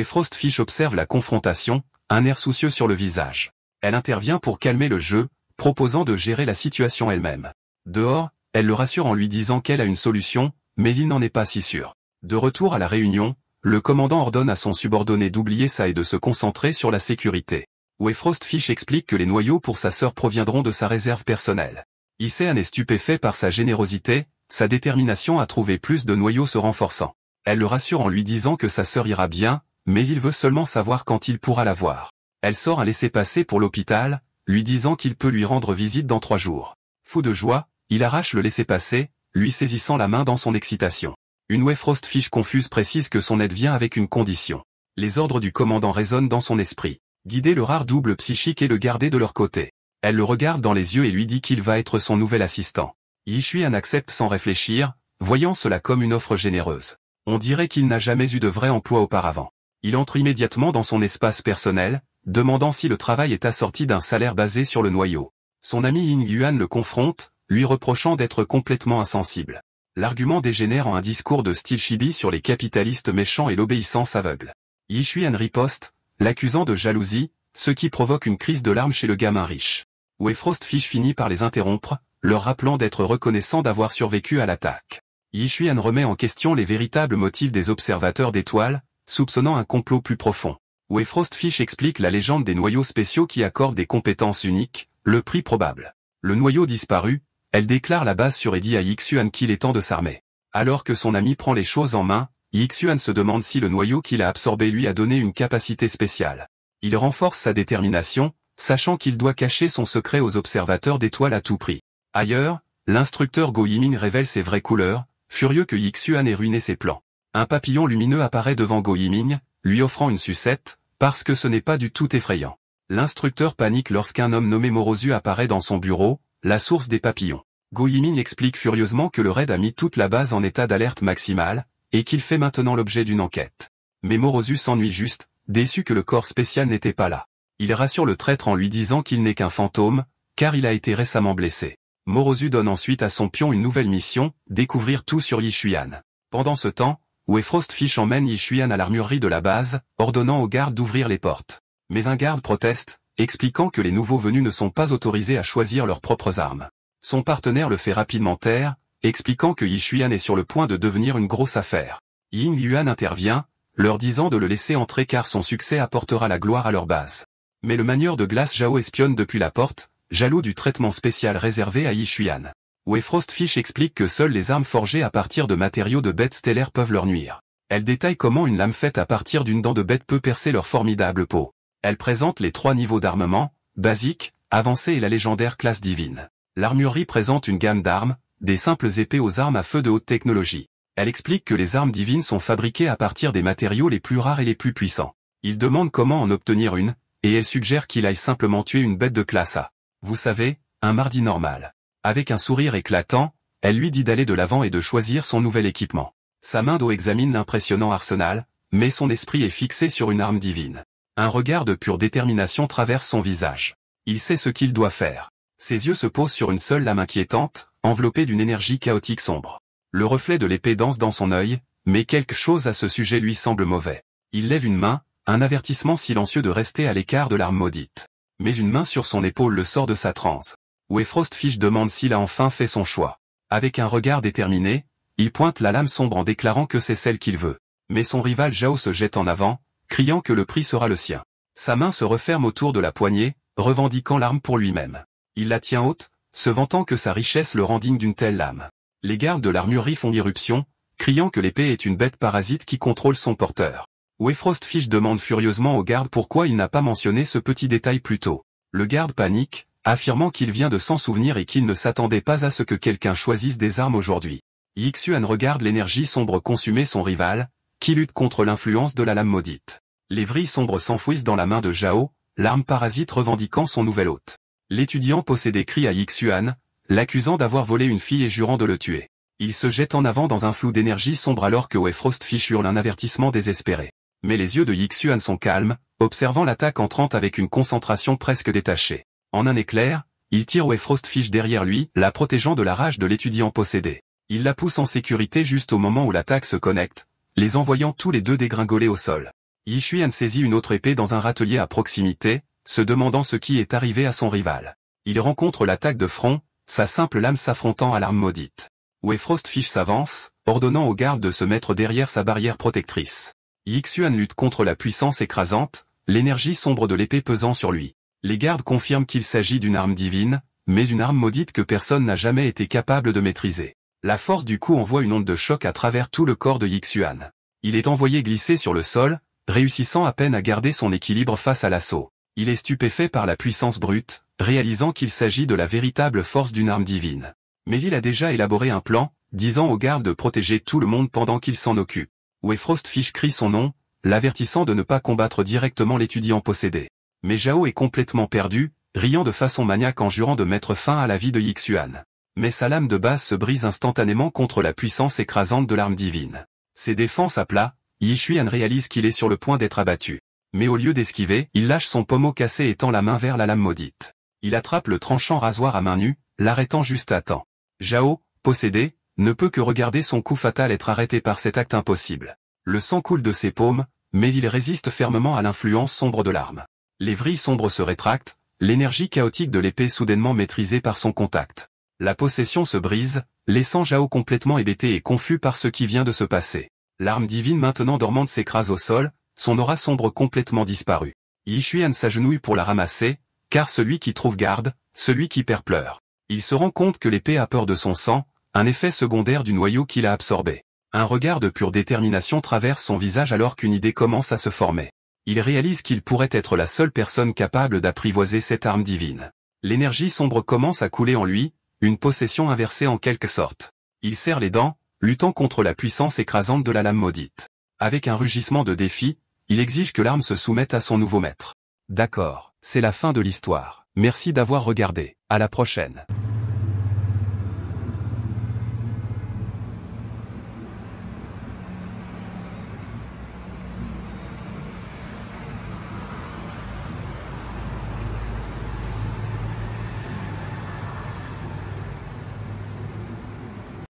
Frostfish observe la confrontation, un air soucieux sur le visage. Elle intervient pour calmer le jeu, proposant de gérer la situation elle-même. Dehors, elle le rassure en lui disant qu'elle a une solution, mais il n'en est pas si sûr. De retour à la réunion, le commandant ordonne à son subordonné d'oublier ça et de se concentrer sur la sécurité. Frostfish explique que les noyaux pour sa sœur proviendront de sa réserve personnelle. Isean est stupéfait par sa générosité, sa détermination à trouver plus de noyaux se renforçant. Elle le rassure en lui disant que sa sœur ira bien, mais il veut seulement savoir quand il pourra la voir. Elle sort un laissez-passer pour l'hôpital, lui disant qu'il peut lui rendre visite dans 3 jours. Fou de joie, il arrache le laissez-passer, lui saisissant la main dans son excitation. Une Frostfish confuse précise que son aide vient avec une condition. Les ordres du commandant résonnent dans son esprit. Guider le rare double psychique et le garder de leur côté. Elle le regarde dans les yeux et lui dit qu'il va être son nouvel assistant. Yixuan accepte sans réfléchir, voyant cela comme une offre généreuse. On dirait qu'il n'a jamais eu de vrai emploi auparavant. Il entre immédiatement dans son espace personnel, demandant si le travail est assorti d'un salaire basé sur le noyau. Son ami Ying Yuan le confronte, lui reprochant d'être complètement insensible. L'argument dégénère en un discours de style chibi sur les capitalistes méchants et l'obéissance aveugle. Yixuan riposte, l'accusant de jalousie, ce qui provoque une crise de larmes chez le gamin riche. Frostfish finit par les interrompre, leur rappelant d'être reconnaissant d'avoir survécu à l'attaque. Yixuan remet en question les véritables motifs des observateurs d'étoiles, soupçonnant un complot plus profond. Frostfish explique la légende des noyaux spéciaux qui accordent des compétences uniques, le prix probable. Le noyau disparu, elle déclare la base sur Eddie à Yixuan qu'il est temps de s'armer. Alors que son ami prend les choses en main, Yixuan se demande si le noyau qu'il a absorbé lui a donné une capacité spéciale. Il renforce sa détermination, sachant qu'il doit cacher son secret aux observateurs d'étoiles à tout prix. Ailleurs, l'instructeur Go Yiming révèle ses vraies couleurs, furieux que Yixuan ait ruiné ses plans. Un papillon lumineux apparaît devant Go Yiming, lui offrant une sucette, parce que ce n'est pas du tout effrayant. L'instructeur panique lorsqu'un homme nommé Morozu apparaît dans son bureau, la source des papillons. Go Yiming explique furieusement que le raid a mis toute la base en état d'alerte maximale, et qu'il fait maintenant l'objet d'une enquête. Mais Morozu s'ennuie juste, déçu que le corps spécial n'était pas là. Il rassure le traître en lui disant qu'il n'est qu'un fantôme, car il a été récemment blessé. Morozu donne ensuite à son pion une nouvelle mission, découvrir tout sur Yixuan. Pendant ce temps, Frostfish emmène Yixuan à l'armurerie de la base, ordonnant aux gardes d'ouvrir les portes. Mais un garde proteste, expliquant que les nouveaux venus ne sont pas autorisés à choisir leurs propres armes. Son partenaire le fait rapidement taire, expliquant que Yixuan est sur le point de devenir une grosse affaire. Ying Yuan intervient, leur disant de le laisser entrer car son succès apportera la gloire à leur base. Mais le manieur de glace Zhao espionne depuis la porte, jaloux du traitement spécial réservé à Yi Xuan. Wei Frostfish explique que seules les armes forgées à partir de matériaux de bêtes stellaires peuvent leur nuire. Elle détaille comment une lame faite à partir d'une dent de bête peut percer leur formidable peau. Elle présente les 3 niveaux d'armement, basique, avancé et la légendaire classe divine. L'armurerie présente une gamme d'armes, des simples épées aux armes à feu de haute technologie. Elle explique que les armes divines sont fabriquées à partir des matériaux les plus rares et les plus puissants. Il demande comment en obtenir une, et elle suggère qu'il aille simplement tuer une bête de classe A. Vous savez, un mardi normal. Avec un sourire éclatant, elle lui dit d'aller de l'avant et de choisir son nouvel équipement. Sa main d'eau examine l'impressionnant arsenal, mais son esprit est fixé sur une arme divine. Un regard de pure détermination traverse son visage. Il sait ce qu'il doit faire. Ses yeux se posent sur une seule lame inquiétante, enveloppée d'une énergie chaotique sombre. Le reflet de l'épée danse dans son œil, mais quelque chose à ce sujet lui semble mauvais. Il lève une main, un avertissement silencieux de rester à l'écart de l'arme maudite. Mais une main sur son épaule le sort de sa transe. Wei Frostfish demande s'il a enfin fait son choix. Avec un regard déterminé, il pointe la lame sombre en déclarant que c'est celle qu'il veut. Mais son rival Zhao se jette en avant, criant que le prix sera le sien. Sa main se referme autour de la poignée, revendiquant l'arme pour lui-même. Il la tient haute, se vantant que sa richesse le rend digne d'une telle lame. Les gardes de l'armurerie font irruption, criant que l'épée est une bête parasite qui contrôle son porteur. Wei Frostfish demande furieusement au garde pourquoi il n'a pas mentionné ce petit détail plus tôt. Le garde panique, affirmant qu'il vient de s'en souvenir et qu'il ne s'attendait pas à ce que quelqu'un choisisse des armes aujourd'hui. Yi Xuan regarde l'énergie sombre consumer son rival, qui lutte contre l'influence de la lame maudite. Les vrilles sombres s'enfouissent dans la main de Zhao, l'arme parasite revendiquant son nouvel hôte. L'étudiant possédé crie à Yi Xuan, l'accusant d'avoir volé une fille et jurant de le tuer. Il se jette en avant dans un flou d'énergie sombre alors que Wei Frostfish hurle un avertissement désespéré. Mais les yeux de Yi Xuan sont calmes, observant l'attaque entrante avec une concentration presque détachée. En un éclair, il tire Wei Frostfish derrière lui, la protégeant de la rage de l'étudiant possédé. Il la pousse en sécurité juste au moment où l'attaque se connecte, les envoyant tous les deux dégringoler au sol. Yi Xuan saisit une autre épée dans un râtelier à proximité, se demandant ce qui est arrivé à son rival. Il rencontre l'attaque de front, sa simple lame s'affrontant à l'arme maudite. Wei Frostfish s'avance, ordonnant aux gardes de se mettre derrière sa barrière protectrice. Yi Xuan lutte contre la puissance écrasante, l'énergie sombre de l'épée pesant sur lui. Les gardes confirment qu'il s'agit d'une arme divine, mais une arme maudite que personne n'a jamais été capable de maîtriser. La force du coup envoie une onde de choc à travers tout le corps de Yi Xuan. Il est envoyé glisser sur le sol, réussissant à peine à garder son équilibre face à l'assaut. Il est stupéfait par la puissance brute, réalisant qu'il s'agit de la véritable force d'une arme divine. Mais il a déjà élaboré un plan, disant aux gardes de protéger tout le monde pendant qu'il s'en occupe. Wei Frostfish crie son nom, l'avertissant de ne pas combattre directement l'étudiant possédé. Mais Zhao est complètement perdu, riant de façon maniaque en jurant de mettre fin à la vie de Yi Xuan. Mais sa lame de base se brise instantanément contre la puissance écrasante de l'arme divine. Ses défenses à plat, Yi Xuan réalise qu'il est sur le point d'être abattu. Mais au lieu d'esquiver, il lâche son pommeau cassé et tend la main vers la lame maudite. Il attrape le tranchant rasoir à main nue, l'arrêtant juste à temps. Zhao, possédé, ne peut que regarder son coup fatal être arrêté par cet acte impossible. Le sang coule de ses paumes, mais il résiste fermement à l'influence sombre de l'arme. Les vrilles sombres se rétractent, l'énergie chaotique de l'épée soudainement maîtrisée par son contact. La possession se brise, laissant Zhao complètement hébété et confus par ce qui vient de se passer. L'arme divine maintenant dormante s'écrase au sol, son aura sombre complètement disparue. Yi Xuan s'agenouille pour la ramasser, car celui qui trouve garde, celui qui perd pleure. Il se rend compte que l'épée a peur de son sang, un effet secondaire du noyau qu'il a absorbé. Un regard de pure détermination traverse son visage alors qu'une idée commence à se former. Il réalise qu'il pourrait être la seule personne capable d'apprivoiser cette arme divine. L'énergie sombre commence à couler en lui, une possession inversée en quelque sorte. Il serre les dents, luttant contre la puissance écrasante de la lame maudite. Avec un rugissement de défi, il exige que l'arme se soumette à son nouveau maître. D'accord, c'est la fin de l'histoire. Merci d'avoir regardé. À la prochaine.